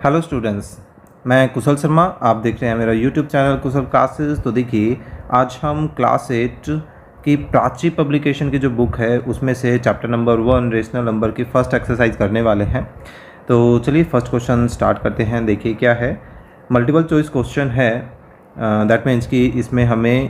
Hello students, मैं कुशल शर्मा। आप देख रहे हैं मेरा यूट्यूब चैनल कुशल क्लासेस। तो देखिए, आज हम क्लास 8 की प्राची पब्लिकेशन की जो बुक है उसमें से चैप्टर नंबर 1 रेशनल नंबर की फ़र्स्ट एक्सरसाइज करने वाले हैं। तो चलिए फर्स्ट क्वेश्चन स्टार्ट करते हैं। देखिए क्या है, मल्टीपल चॉइस क्वेश्चन है। दैट मीन्स कि इसमें हमें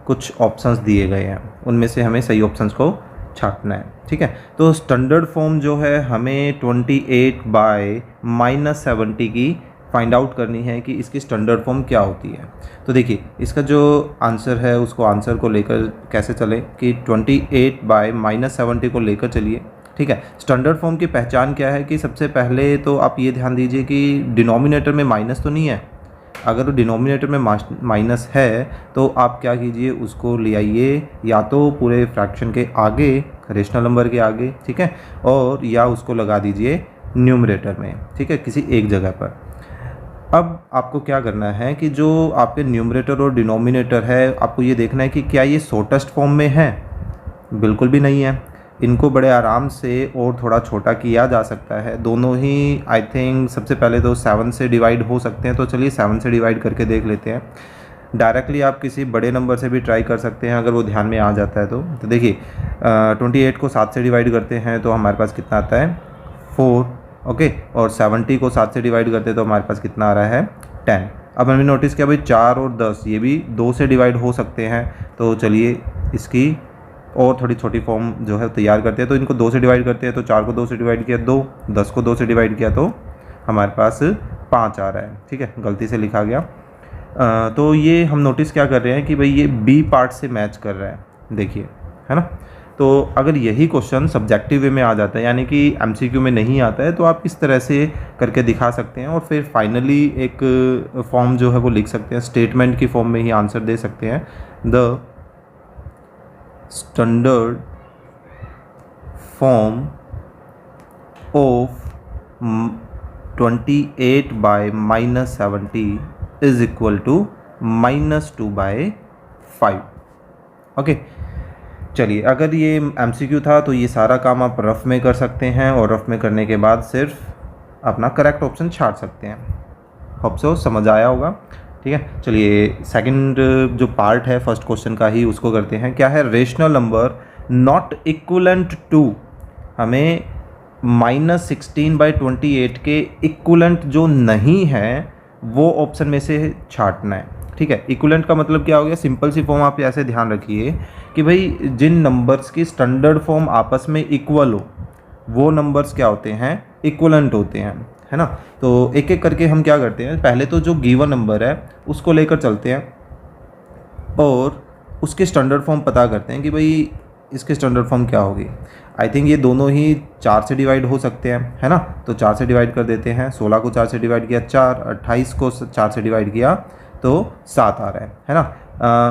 कुछ ऑप्शंस दिए गए हैं, उनमें से हमें सही ऑप्शंस को छांटना है। ठीक है, तो स्टैंडर्ड फॉर्म जो है हमें 28/-70 की फाइंड आउट करनी है कि इसकी स्टैंडर्ड फॉर्म क्या होती है। तो देखिए, इसका जो आंसर है उसको आंसर को लेकर कैसे चलें कि 28/-70 को लेकर चलिए। ठीक है, स्टैंडर्ड फॉर्म की पहचान क्या है कि सबसे पहले तो आप ये ध्यान दीजिए कि डिनोमिनेटर में माइनस तो नहीं है। अगर डिनोमिनेटर में माइनस है तो आप क्या कीजिए, उसको ले आइए या तो पूरे फ्रैक्शन के आगे, रेशनल नंबर के आगे, ठीक है, और या उसको लगा दीजिए न्यूमरेटर में, ठीक है, किसी एक जगह पर। अब आपको क्या करना है कि जो आपके न्यूमरेटर और डिनोमिनेटर है, आपको ये देखना है कि क्या ये शॉर्टेस्ट फॉर्म में है। बिल्कुल भी नहीं है। इनको बड़े आराम से और थोड़ा छोटा किया जा सकता है। दोनों ही आई थिंक सबसे पहले तो 7 से डिवाइड हो सकते हैं। तो चलिए 7 से डिवाइड करके देख लेते हैं। डायरेक्टली आप किसी बड़े नंबर से भी ट्राई कर सकते हैं अगर वो ध्यान में आ जाता है तो देखिए 28 को 7 से डिवाइड करते हैं तो हमारे पास कितना आता है 4। ओके, और 70 को 7 से डिवाइड करते हैं तो हमारे पास कितना आ रहा है 10। अब हमने नोटिस किया भाई 4 और 10 ये भी 2 से डिवाइड हो सकते हैं। तो चलिए इसकी और थोड़ी छोटी फॉर्म जो है तैयार करते हैं। तो इनको 2 से डिवाइड करते हैं तो 4 को 2 से डिवाइड किया 2, 10 को 2 से डिवाइड किया तो हमारे पास 5 आ रहा है। ठीक है, गलती से लिखा गया। तो ये हम नोटिस क्या कर रहे हैं कि भाई ये बी पार्ट से मैच कर रहा है, देखिए, है ना। तो अगर यही क्वेश्चन सब्जेक्टिव वे में आ जाता है, यानी कि एमसीक्यू में नहीं आता है, तो आप इस तरह से करके दिखा सकते हैं और फिर फाइनली एक फॉर्म जो है वो लिख सकते हैं, स्टेटमेंट की फॉर्म में ही आंसर दे सकते हैं। The standard form of 28/-70 is equal to -2/5। Okay, चलिए अगर ये एमसीक्यू था तो ये सारा काम आप रफ में कर सकते हैं और रफ में करने के बाद सिर्फ अपना करेक्ट ऑप्शन छाट सकते हैं। होप सो समझ आया होगा। ठीक है, चलिए सेकंड जो पार्ट है फर्स्ट क्वेश्चन का ही उसको करते हैं। क्या है, rational number not equivalent to, हमें -16/28 के इक्वलेंट जो नहीं है वो ऑप्शन में से छांटना है। ठीक है, इक्वलेंट का मतलब क्या हो गया, सिंपल सी फॉर्म आप ऐसे ध्यान रखिए कि भाई जिन नंबर्स की स्टैंडर्ड फॉर्म आपस में इक्वल हो वो नंबर्स क्या होते हैं, इक्वलेंट होते हैं, है ना। तो एक एक करके हम क्या करते हैं, पहले तो जो गिवन नंबर है उसको लेकर चलते हैं और उसके स्टैंडर्ड फॉर्म पता करते हैं कि भाई इसके स्टैंडर्ड फॉर्म क्या होगी। आई थिंक ये दोनों ही 4 से डिवाइड हो सकते हैं, है ना। तो 4 से डिवाइड कर देते हैं। 16 को 4 से डिवाइड किया 4, 28 को 4 से डिवाइड किया तो 7 आ रहा है ना।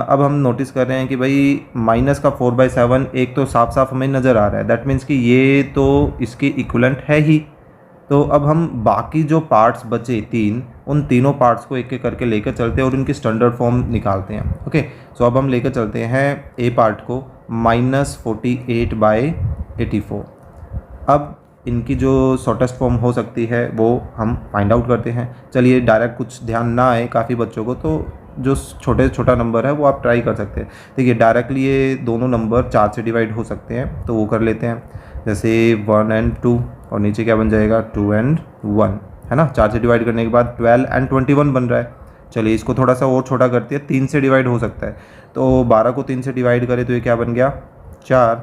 अब हम नोटिस कर रहे हैं कि भाई माइनस का 4/7 एक तो साफ साफ हमें नज़र आ रहा है। दैट मीन्स कि ये तो इसकी इक्वलेंट है ही। तो अब हम बाकी जो पार्ट्स बचे 3, उन तीनों पार्ट्स को एक एक करके लेकर चलते हैं और उनकी स्टैंडर्ड फॉर्म निकालते हैं। ओके, सो अब हम लेकर चलते हैं ए पार्ट को, -48/84। अब इनकी जो शॉर्टेस्ट फॉर्म हो सकती है वो हम फाइंड आउट करते हैं। चलिए डायरेक्ट कुछ ध्यान ना आए काफ़ी बच्चों को, तो जो छोटा नंबर है वो आप ट्राई कर सकते हैं। देखिए डायरेक्टली ये दोनों नंबर 4 से डिवाइड हो सकते हैं तो वो कर लेते हैं। जैसे 1 और 2 और नीचे क्या बन जाएगा 2 और 1, है ना। 4 से डिवाइड करने के बाद 12 और 21 बन रहा है। चलिए इसको थोड़ा सा और छोटा करते हैं, 3 से डिवाइड हो सकता है। तो 12 को 3 से डिवाइड करें तो ये क्या बन गया 4,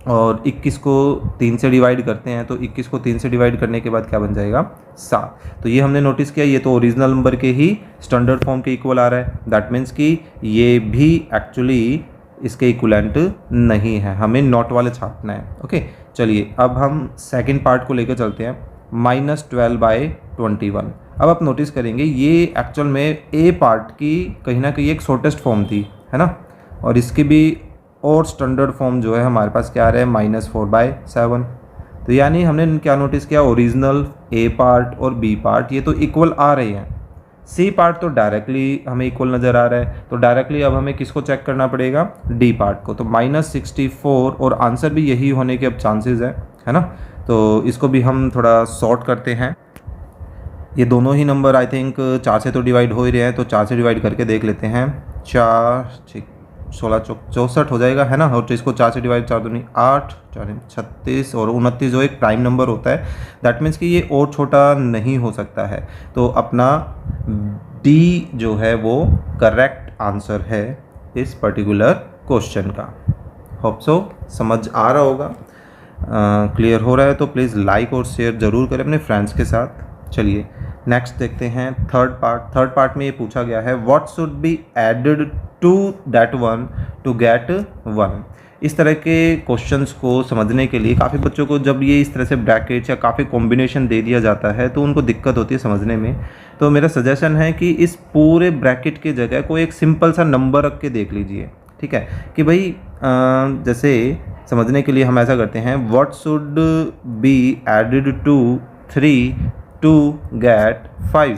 और 21 को 3 से डिवाइड करते हैं तो 21 को 3 से डिवाइड करने के बाद क्या बन जाएगा 7। तो ये हमने नोटिस किया, ये तो ओरिजिनल नंबर के ही स्टैंडर्ड फॉर्म के इक्वल आ रहा है। दैट मीन्स कि ये भी एक्चुअली इसके इक्वलेंट नहीं है, हमें नॉट वाले छापना है। ओके, चलिए अब हम सेकंड पार्ट को लेकर चलते हैं, -12/21। अब आप नोटिस करेंगे ये एक्चुअल में ए पार्ट की कहीं ना कहीं एक शॉर्टेस्ट फॉर्म थी, है ना। और इसकी भी और स्टैंडर्ड फॉर्म जो है हमारे पास क्या आ रहा है -4/7। तो यानी हमने क्या नोटिस किया, ओरिजिनल ए पार्ट और बी पार्ट ये तो इक्वल आ रहे हैं। सी पार्ट तो डायरेक्टली हमें इक्वल नज़र आ रहा है। तो डायरेक्टली अब हमें किसको चेक करना पड़ेगा, डी पार्ट को। तो -64 और आंसर भी यही होने के अब चांसेस है ना। तो इसको भी हम थोड़ा सॉर्ट करते हैं। ये दोनों ही नंबर आई थिंक 4 से तो डिवाइड हो ही रहे हैं, तो 4 से डिवाइड करके देख लेते हैं। 4 16 64 हो जाएगा, है ना। और तो इसको 4 से डिवाइड, 4 दूनी 8, 4 36 और 29 जो एक प्राइम नंबर होता है, दैट मीन्स कि ये और छोटा नहीं हो सकता है। तो अपना डी जो है वो करेक्ट आंसर है इस पर्टिकुलर क्वेश्चन का। होप सो समझ आ रहा होगा, क्लियर हो रहा है तो प्लीज़ लाइक और शेयर ज़रूर करें अपने फ्रेंड्स के साथ। चलिए नेक्स्ट देखते हैं थर्ड पार्ट में ये पूछा गया है what should be added to that one to get one. इस तरह के क्वेश्चंस को समझने के लिए काफ़ी बच्चों को जब ये इस तरह से ब्रैकेट्स या काफ़ी कॉम्बिनेशन दे दिया जाता है तो उनको दिक्कत होती है समझने में। तो मेरा सजेशन है कि इस पूरे ब्रैकेट की जगह को एक सिंपल सा नंबर रख के देख लीजिए, ठीक है। कि भाई जैसे समझने के लिए हम ऐसा करते हैं what should be added to 3 to get 5,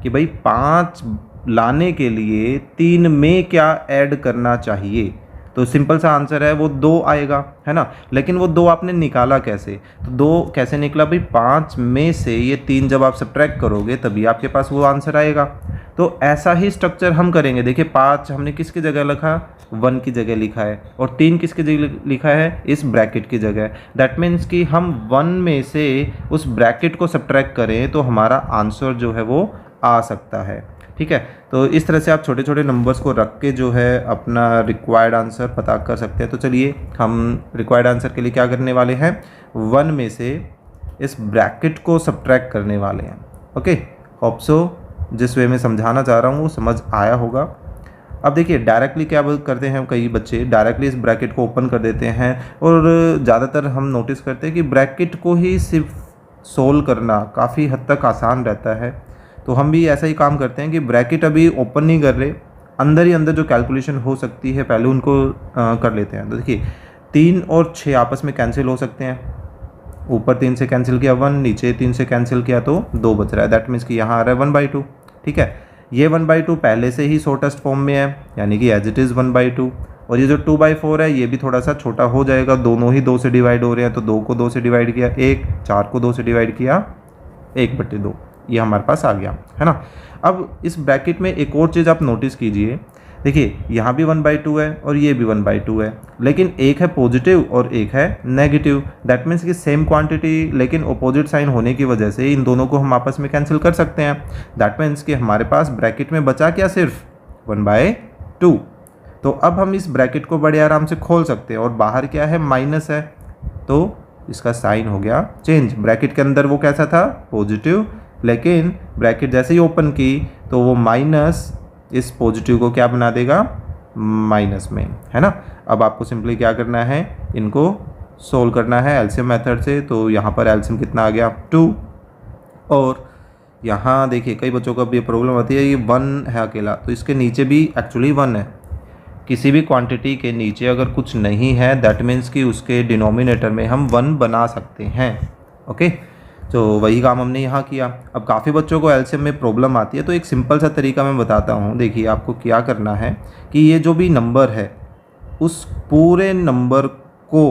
कि भाई 5 लाने के लिए 3 में क्या ऐड करना चाहिए। तो सिंपल सा आंसर है वो 2 आएगा, है ना। लेकिन वो 2 आपने निकाला कैसे, तो 2 कैसे निकला भाई, 5 में से ये 3 जब आप सब्ट्रैक्ट करोगे तभी आपके पास वो आंसर आएगा। तो ऐसा ही स्ट्रक्चर हम करेंगे। देखिए 5 हमने किसकी जगह लिखा, 1 की जगह लिखा है, और 3 किसकी जगह लिखा है, इस ब्रैकेट की जगह। दैट मीन्स कि हम 1 में से उस ब्रैकेट को सब्ट्रैक्ट करें तो हमारा आंसर जो है वो आ सकता है, ठीक है। तो इस तरह से आप छोटे छोटे नंबर्स को रख के जो है अपना रिक्वायर्ड आंसर पता कर सकते हैं। तो चलिए हम रिक्वायर्ड आंसर के लिए क्या करने वाले हैं, 1 में से इस ब्रैकेट को सब्ट्रैक्ट करने वाले हैं। ओके, होप सो जिस वे में समझाना चाह रहा हूँ वो समझ आया होगा। अब देखिए डायरेक्टली क्या करते हैं, कई बच्चे डायरेक्टली इस ब्रैकेट को ओपन कर देते हैं, और ज़्यादातर हम नोटिस करते हैं कि ब्रैकेट को ही सिर्फ सोल्व करना काफ़ी हद तक आसान रहता है। तो हम भी ऐसा ही काम करते हैं कि ब्रैकेट अभी ओपन नहीं कर रहे, अंदर ही अंदर जो कैलकुलेशन हो सकती है पहले उनको कर लेते हैं। तो देखिए 3 और 6 आपस में कैंसिल हो सकते हैं। ऊपर 3 से कैंसिल किया 1, नीचे 3 से कैंसिल किया तो 2 बच रहा है। दैट मीन्स कि यहाँ आ रहा है 1/2, ठीक है। ये 1/2 पहले से ही शॉर्टेस्ट फॉर्म में है, यानी कि एज इट इज़ 1/2। और ये जो 2/4 है ये भी थोड़ा सा छोटा हो जाएगा, दोनों ही 2 से डिवाइड हो रहे हैं। तो 2 को 2 से डिवाइड किया 1, 4 को 2 से डिवाइड किया 1/2, ये हमारे पास आ गया, है ना। अब इस ब्रैकेट में एक और चीज़ आप नोटिस कीजिए, देखिए यहाँ भी 1/2 है और ये भी 1/2 है, लेकिन एक है पॉजिटिव और एक है नेगेटिव। दैट मीन्स कि सेम क्वांटिटी लेकिन अपोजिट साइन होने की वजह से इन दोनों को हम आपस में कैंसिल कर सकते हैं। दैट मीन्स कि हमारे पास ब्रैकेट में बचा क्या, सिर्फ 1/2। तो अब हम इस ब्रैकेट को बड़े आराम से खोल सकते हैं, और बाहर क्या है, माइनस है, तो इसका साइन हो गया चेंज। ब्रैकेट के अंदर वो कैसा था, पॉजिटिव, लेकिन ब्रैकेट जैसे ही ओपन की तो वो माइनस इस पॉजिटिव को क्या बना देगा, माइनस में, है ना। अब आपको सिंपली क्या करना है, इनको सोल्व करना है एलसीएम मेथड से। तो यहाँ पर एलसीएम कितना आ गया, 2। और यहाँ देखिए कई बच्चों को अब ये प्रॉब्लम होती है, ये 1 है अकेला, तो इसके नीचे भी एक्चुअली 1 है। किसी भी क्वांटिटी के नीचे अगर कुछ नहीं है दैट मीन्स कि उसके डिनोमिनेटर में हम 1 बना सकते हैं। ओके, तो वही काम हमने यहाँ किया। अब काफ़ी बच्चों को एलसीएम में प्रॉब्लम आती है, तो एक सिंपल सा तरीका मैं बताता हूँ। देखिए आपको क्या करना है कि ये जो भी नंबर है उस पूरे नंबर को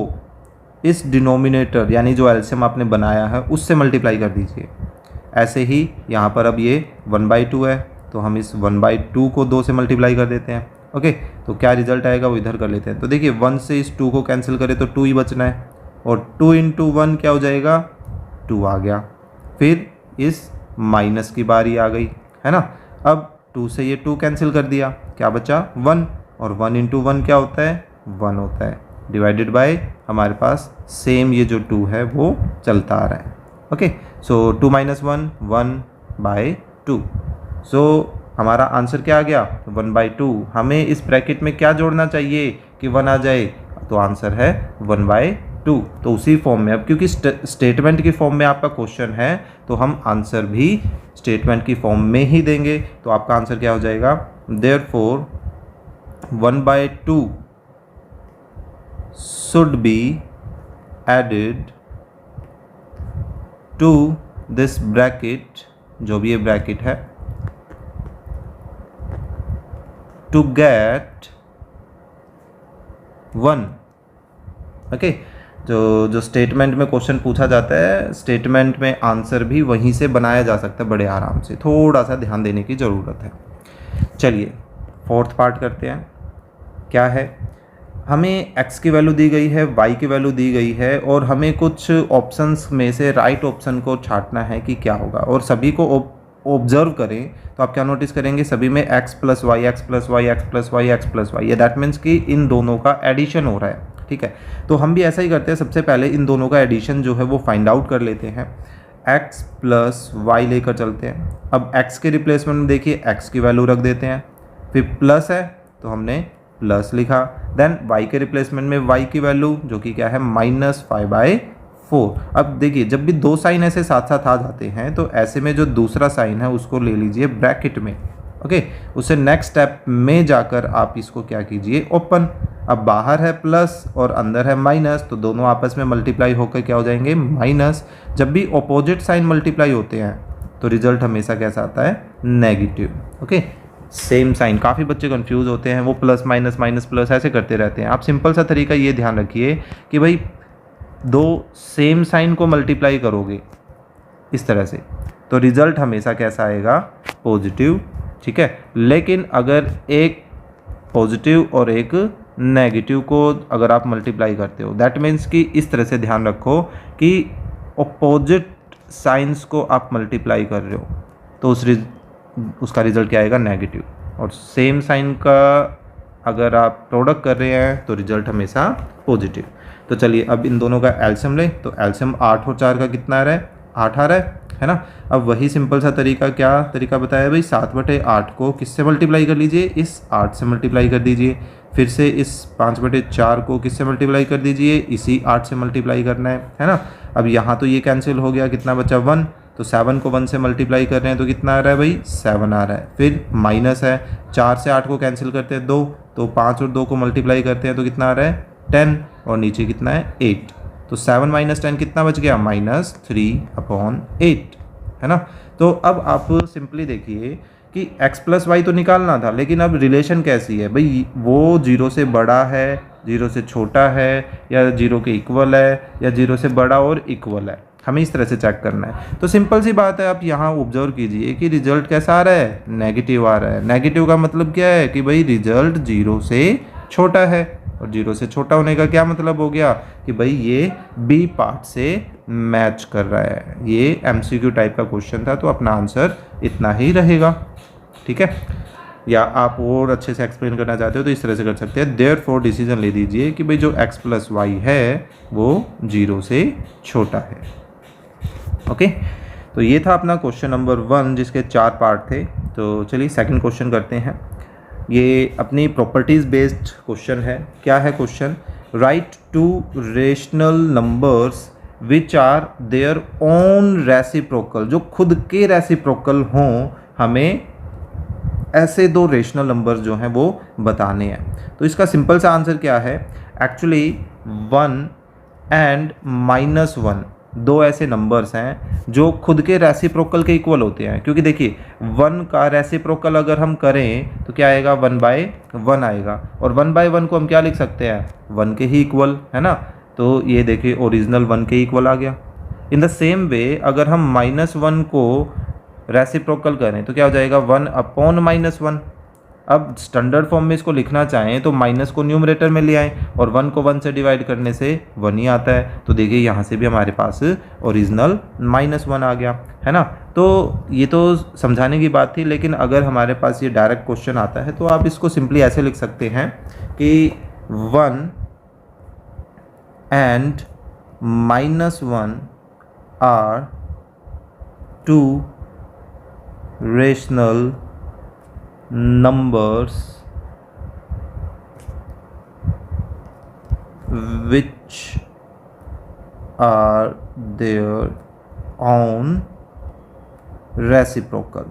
इस डिनोमिनेटर यानी जो एलसीएम आपने बनाया है उससे मल्टीप्लाई कर दीजिए। ऐसे ही यहाँ पर अब ये 1/2 है, तो हम इस 1/2 को 2 से मल्टीप्लाई कर देते हैं। ओके, तो क्या रिजल्ट आएगा वो इधर कर लेते हैं। तो देखिए 1 से इस 2 को कैंसिल करें तो 2 ही बचना है, और 2 × 1 क्या हो जाएगा, 2 आ गया। फिर इस माइनस की बारी आ गई, है ना। अब 2 से ये 2 कैंसिल कर दिया, क्या बचा 1, और 1 × 1 क्या होता है, 1 होता है, डिवाइडेड बाय हमारे पास सेम ये जो 2 है वो चलता आ रहा है। ओके, सो 2 - 1 1/2। सो हमारा आंसर क्या आ गया, 1/2। हमें इस ब्रैकेट में क्या जोड़ना चाहिए कि 1 आ जाए, तो आंसर है 1/2। तो उसी फॉर्म में, अब क्योंकि स्टेटमेंट की फॉर्म में आपका क्वेश्चन है तो हम आंसर भी स्टेटमेंट की फॉर्म में ही देंगे। तो आपका आंसर क्या हो जाएगा, therefore 1/2 should be added to this bracket, जो भी ये ब्रैकेट है, टू गेट 1। ओके, जो जो स्टेटमेंट में क्वेश्चन पूछा जाता है, स्टेटमेंट में आंसर भी वहीं से बनाया जा सकता है बड़े आराम से, थोड़ा सा ध्यान देने की ज़रूरत है। चलिए फोर्थ पार्ट करते हैं। क्या है, हमें x की वैल्यू दी गई है, y की वैल्यू दी गई है, और हमें कुछ ऑप्शंस में से राइट ऑप्शन को छांटना है कि क्या होगा, और सभी को ऑब्जर्व करें तो आप क्या नोटिस करेंगे, सभी में x plus Y, X plus Y, X plus Y, X plus Y, ये दैट मीन्स कि इन दोनों का एडिशन हो रहा है। ठीक है, तो हम भी ऐसा ही करते हैं, सबसे पहले इन दोनों का एडिशन जो है वो फाइंड आउट कर लेते हैं। x प्लस वाई लेकर चलते हैं। अब x के रिप्लेसमेंट में देखिए x की वैल्यू रख देते हैं, फिर प्लस है तो हमने प्लस लिखा, देन y के रिप्लेसमेंट में y की वैल्यू जो कि क्या है -5/4। अब देखिए जब भी दो साइन ऐसे साथ साथ आ जाते हैं तो ऐसे में जो दूसरा साइन है उसको ले लीजिए ब्रैकेट में। ओके, उससे नेक्स्ट स्टेप में जाकर आप इसको क्या कीजिए, ओपन। अब बाहर है प्लस और अंदर है माइनस, तो दोनों आपस में मल्टीप्लाई होकर क्या हो जाएंगे, माइनस। जब भी अपोजिट साइन मल्टीप्लाई होते हैं तो रिजल्ट हमेशा कैसा आता है, नेगेटिव। ओके, सेम साइन, काफ़ी बच्चे कंफ्यूज होते हैं, वो प्लस माइनस माइनस प्लस ऐसे करते रहते हैं। आप सिंपल सा तरीका ये ध्यान रखिए कि भाई दो सेम साइन को मल्टीप्लाई करोगे इस तरह से तो रिजल्ट हमेशा कैसा आएगा, पॉजिटिव। ठीक है, लेकिन अगर एक पॉजिटिव और एक नेगेटिव को अगर आप मल्टीप्लाई करते हो, दैट मीन्स कि इस तरह से ध्यान रखो कि अपोजिट साइंस को आप मल्टीप्लाई कर रहे हो तो उसका रिजल्ट क्या आएगा, नेगेटिव। और सेम साइन का अगर आप प्रोडक्ट कर रहे हैं तो रिजल्ट हमेशा पॉजिटिव। तो चलिए अब इन दोनों का एलसीएम लें, तो एलसीएम 8 और 4 का कितना आ रहा है, 8 आ रहा है ना। अब वही सिंपल सा तरीका, क्या तरीका बताया भाई, 7/8 को किससे मल्टीप्लाई कर लीजिए, इस 8 से मल्टीप्लाई कर दीजिए। फिर से इस 5/4 को किससे मल्टीप्लाई कर दीजिए, इसी 8 से मल्टीप्लाई करना है ना। अब यहाँ तो ये कैंसिल हो गया, कितना बचा 1, तो 7 को 1 से मल्टीप्लाई कर रहे हैं तो कितना आ रहा है भाई, 7 आ रहा है। फिर माइनस है, 4 से 8 को कैंसिल करते हैं 2, तो 5 और 2 को मल्टीप्लाई करते हैं तो कितना आ रहा है 10, और नीचे कितना है 8, तो 7 - 10 कितना बच गया, -3/8, है ना। तो अब आप सिंपली देखिए कि x प्लस वाई तो निकालना था, लेकिन अब रिलेशन कैसी है भाई, वो 0 से बड़ा है, 0 से छोटा है, या 0 के इक्वल है, या 0 से बड़ा और इक्वल है, हमें इस तरह से चेक करना है। तो सिंपल सी बात है, आप यहाँ ऑब्जर्व कीजिए कि रिजल्ट कैसा आ रहा है, नेगेटिव आ रहा है। नेगेटिव का मतलब क्या है कि भाई रिजल्ट 0 से छोटा है, और 0 से छोटा होने का क्या मतलब हो गया कि भाई ये बी पार्ट से मैच कर रहा है। ये एमसीक्यू टाइप का क्वेश्चन था, तो अपना आंसर इतना ही रहेगा। ठीक है, या आप और अच्छे से एक्सप्लेन करना चाहते हो तो इस तरह से कर सकते हैं, देयरफॉर डिसीजन ले लीजिए कि भाई जो x प्लस वाई है वो 0 से छोटा है। ओके, तो ये था अपना क्वेश्चन नंबर 1 जिसके 4 पार्ट थे। तो चलिए सेकंड क्वेश्चन करते हैं। ये अपनी प्रॉपर्टीज़ बेस्ड क्वेश्चन है। क्या है question, right 2 rational numbers which are their own reciprocal, जो खुद के रेसिप्रोकल हों, हमें ऐसे 2 रेशनल नंबर्स जो हैं वो बताने हैं। तो इसका सिंपल सा आंसर क्या है, एक्चुअली 1 एंड -1 2 ऐसे नंबर्स हैं जो खुद के रेसिप्रोकल के इक्वल होते हैं। क्योंकि देखिए 1 का रेसिप्रोकल अगर हम करें तो क्या आएगा, 1/1 आएगा, और 1/1 को हम क्या लिख सकते हैं, 1 के ही इक्वल, है ना। तो ये देखिए ओरिजिनल 1 के इक्वल आ गया। इन द सेम वे अगर हम -1 को रेसिप्रोकल करें तो क्या हो जाएगा, 1/-1। अब स्टैंडर्ड फॉर्म में इसको लिखना चाहें तो माइनस को न्यूमरेटर में ले आएँ, और 1 को 1 से डिवाइड करने से 1 ही आता है। तो देखिए यहाँ से भी हमारे पास ओरिजिनल -1 आ गया, है ना। तो ये तो समझाने की बात थी, लेकिन अगर हमारे पास ये डायरेक्ट क्वेश्चन आता है तो आप इसको सिंपली ऐसे लिख सकते हैं कि 1 and -1 are 2 rational numbers which are their own reciprocal।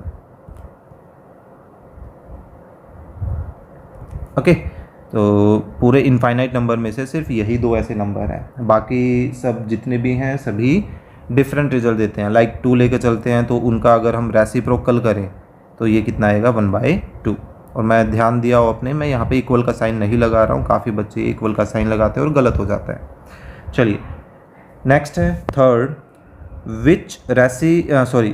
Okay, तो पूरे इनफाइनाइट नंबर में से सिर्फ यही 2 ऐसे नंबर हैं, बाकी सब जितने भी हैं सभी डिफरेंट रिजल्ट देते हैं। लाइक 2 लेकर चलते हैं तो उनका अगर हम रेसिप्रोकल करें तो ये कितना आएगा, 1/2। और मैं ध्यान दिया हो अपने, मैं यहाँ पे इक्वल का साइन नहीं लगा रहा हूँ, काफ़ी बच्चे इक्वल का साइन लगाते हैं और गलत हो जाता है। चलिए नेक्स्ट है third,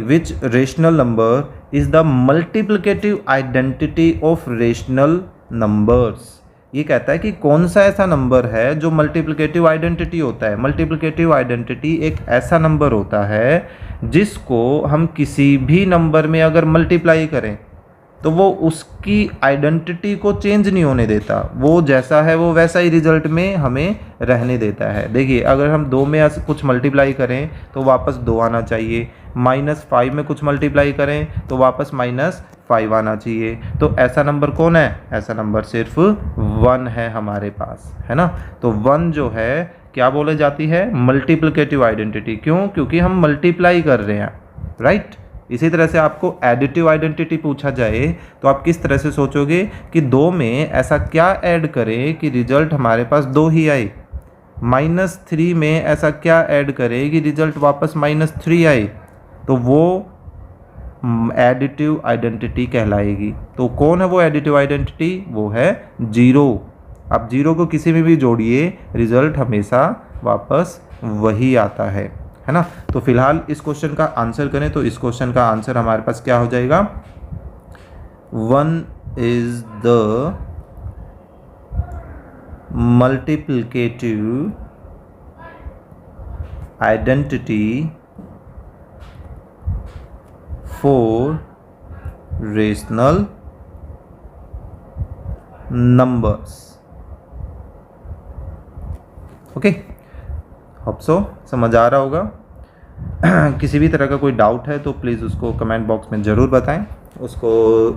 which rational number is the multiplicative identity of rational numbers. ये कहता है कि कौन सा ऐसा नंबर है जो मल्टीप्लिकेटिव आइडेंटिटी होता है। मल्टीप्लिकेटिव आइडेंटिटी एक ऐसा नंबर होता है जिसको हम किसी भी नंबर में अगर मल्टीप्लाई करें तो वो उसकी आइडेंटिटी को चेंज नहीं होने देता, वो जैसा है वो वैसा ही रिजल्ट में हमें रहने देता है। देखिए अगर हम 2 में ऐसे कुछ मल्टीप्लाई करें तो वापस 2 आना चाहिए, -5 में कुछ मल्टीप्लाई करें तो वापस -5 आना चाहिए। तो ऐसा नंबर कौन है? ऐसा नंबर सिर्फ 1 है हमारे पास, है ना। तो 1 जो है क्या बोले जाती है? Multiplicative identity. क्यों? क्योंकि हम मल्टीप्लाई कर रहे हैं, राइट। इसी तरह से आपको एडिटिव आइडेंटिटी पूछा जाए तो आप किस तरह से सोचोगे कि 2 में ऐसा क्या ऐड करें कि रिजल्ट हमारे पास 2 ही आए, -3 में ऐसा क्या ऐड करें कि रिजल्ट वापस -3 आए, तो वो एडिटिव आइडेंटिटी कहलाएगी। तो कौन है वो एडिटिव आइडेंटिटी? वो है 0। आप 0 को किसी में भी जोड़िए, रिजल्ट हमेशा वापस वही आता है ना। तो फिलहाल इस क्वेश्चन का आंसर करें तो इस क्वेश्चन का आंसर हमारे पास क्या हो जाएगा? 1 is the multiplicative identity for rational numbers. Okay, hope so समझ आ रहा होगा। किसी भी तरह का कोई डाउट है तो प्लीज़ उसको कमेंट बॉक्स में ज़रूर बताएं, उसको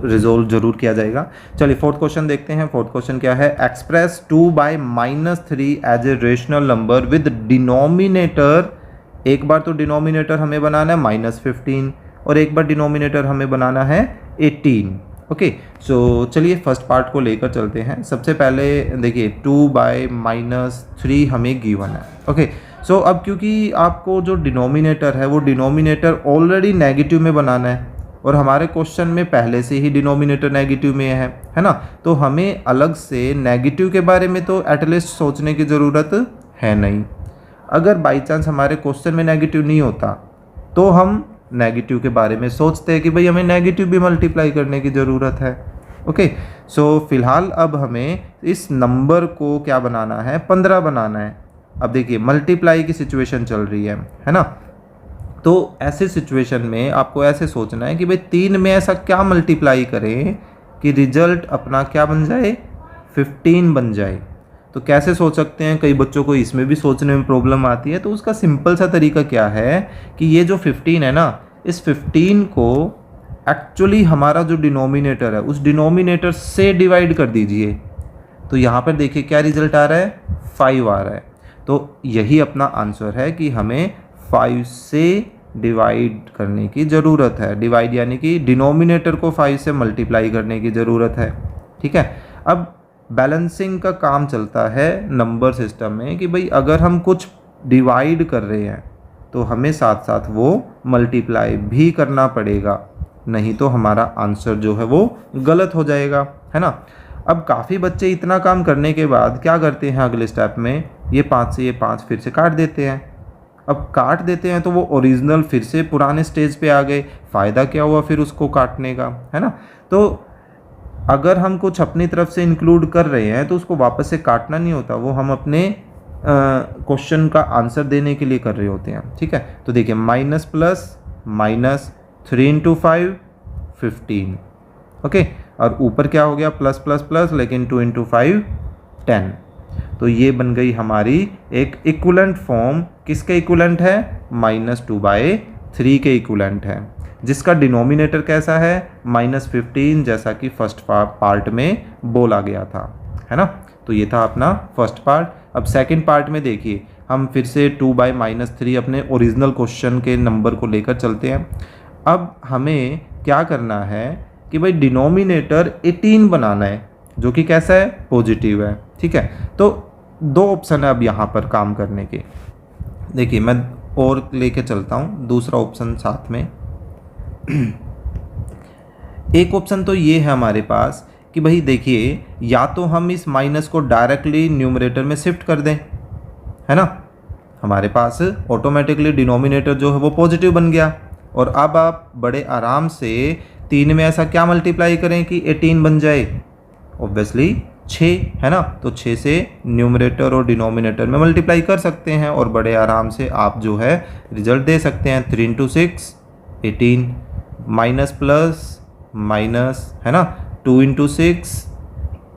रिजोल्व ज़रूर किया जाएगा। चलिए फोर्थ क्वेश्चन देखते हैं। फोर्थ क्वेश्चन क्या है? Express 2/-3 as a rational number with denominator. एक बार तो डिनोमिनेटर हमें बनाना है -15 और एक बार डिनोमिनेटर हमें बनाना है 18। ओके, सो चलिए फर्स्ट पार्ट को लेकर चलते हैं। सबसे पहले देखिए 2/-3 हमें गिवन है। ओके, सो अब क्योंकि आपको जो डिनोमिनेटर है वो डिनोमिनेटर ऑलरेडी नेगेटिव में बनाना है और हमारे क्वेश्चन में पहले से ही डिनोमिनेटर नेगेटिव में है ना, तो हमें अलग से नेगेटिव के बारे में तो एटलीस्ट सोचने की ज़रूरत है नहीं। अगर बाई चांस हमारे क्वेश्चन में नेगेटिव नहीं होता तो हम नेगेटिव के बारे में सोचते हैं कि भाई हमें नेगेटिव भी मल्टीप्लाई करने की ज़रूरत है। ओके, सो फिलहाल अब हमें इस नंबर को क्या बनाना है? 15 बनाना है। अब देखिए मल्टीप्लाई की सिचुएशन चल रही है ना, तो ऐसे सिचुएशन में आपको ऐसे सोचना है कि भाई 3 में ऐसा क्या मल्टीप्लाई करें कि रिजल्ट अपना क्या बन जाए? 15 बन जाए। तो कैसे सोच सकते हैं? कई बच्चों को इसमें भी सोचने में प्रॉब्लम आती है। तो उसका सिंपल सा तरीका क्या है कि ये जो 15 है ना, इस 15 को एक्चुअली हमारा जो डिनोमिनेटर है उस डिनोमिनेटर से डिवाइड कर दीजिए। तो यहाँ पर देखिए क्या रिजल्ट आ रहा है? 5 आ रहा है। तो यही अपना आंसर है कि हमें 5 से डिवाइड करने की ज़रूरत है। डिवाइड यानी कि डिनोमिनेटर को 5 से मल्टीप्लाई करने की ज़रूरत है। ठीक है, अब बैलेंसिंग का काम चलता है नंबर सिस्टम में कि भाई अगर हम कुछ डिवाइड कर रहे हैं तो हमें साथ साथ वो मल्टीप्लाई भी करना पड़ेगा, नहीं तो हमारा आंसर जो है वो गलत हो जाएगा, है ना। अब काफ़ी बच्चे इतना काम करने के बाद क्या करते हैं? अगले स्टेप में ये 5 से ये 5 फिर से काट देते हैं। अब काट देते हैं तो वो ओरिजिनल फिर से पुराने स्टेज पे आ गए। फ़ायदा क्या हुआ फिर उसको काटने का, है ना। तो अगर हम कुछ अपनी तरफ से इंक्लूड कर रहे हैं तो उसको वापस से काटना नहीं होता, वो हम अपने क्वेश्चन का आंसर देने के लिए कर रहे होते हैं। ठीक है, तो देखिए माइनस प्लस माइनस 3 × 5 15। ओके, और ऊपर क्या हो गया? प्लस प्लस प्लस, लेकिन 2 × 5 10। तो ये बन गई हमारी एक इक्विवेलेंट फॉर्म। किसके इक्विवेलेंट है? -2/3 के इक्विवेलेंट है, जिसका डिनोमिनेटर कैसा है? -15, जैसा कि फर्स्ट पार्ट में बोला गया था, है ना। तो ये था अपना फर्स्ट पार्ट। अब सेकंड पार्ट में देखिए हम फिर से 2/-3 अपने ओरिजिनल क्वेश्चन के नंबर को लेकर चलते हैं। अब हमें क्या करना है कि भाई डिनोमिनेटर 18 बनाना है, जो कि कैसा है? पॉजिटिव है। ठीक है, तो 2 ऑप्शन है अब यहाँ पर काम करने के। देखिए मैं और लेके चलता हूँ दूसरा ऑप्शन साथ में। एक ऑप्शन तो ये है हमारे पास कि भाई देखिए या तो हम इस माइनस को डायरेक्टली न्यूमरेटर में शिफ्ट कर दें, है ना, हमारे पास ऑटोमेटिकली डिनोमिनेटर जो है वो पॉजिटिव बन गया। और अब आप बड़े आराम से 3 में ऐसा क्या मल्टीप्लाई करें कि 18 बन जाए, ऑब्वियसली 6, है ना। तो 6 से न्यूमरेटर और डिनोमिनेटर में मल्टीप्लाई कर सकते हैं और बड़े आराम से आप जो है रिजल्ट दे सकते हैं। 3 इंटू 6 18, माइनस प्लस माइनस, है ना, 2 इंटू 6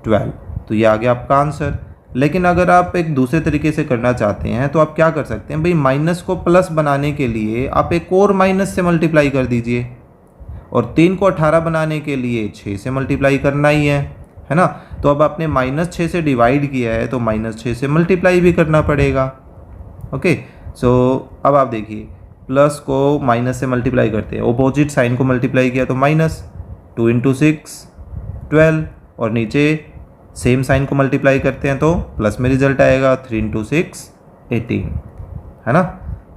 12। तो ये आ गया आपका आंसर। लेकिन अगर आप एक दूसरे तरीके से करना चाहते हैं तो आप क्या कर सकते हैं भाई, माइनस को प्लस बनाने के लिए आप एक और माइनस से मल्टीप्लाई कर दीजिए, और 3 को 18 बनाने के लिए 6 से मल्टीप्लाई करना ही है ना। तो अब आपने -6 से डिवाइड किया है तो -6 से मल्टीप्लाई भी करना पड़ेगा। ओके, सो अब आप देखिए, प्लस को माइनस से मल्टीप्लाई करते हैं, अपोजिट साइन को मल्टीप्लाई किया तो माइनस, 2 इंटू 6 12, और नीचे सेम साइन को मल्टीप्लाई करते हैं तो प्लस में रिजल्ट आएगा, 3 इंटू 6 18, है ना।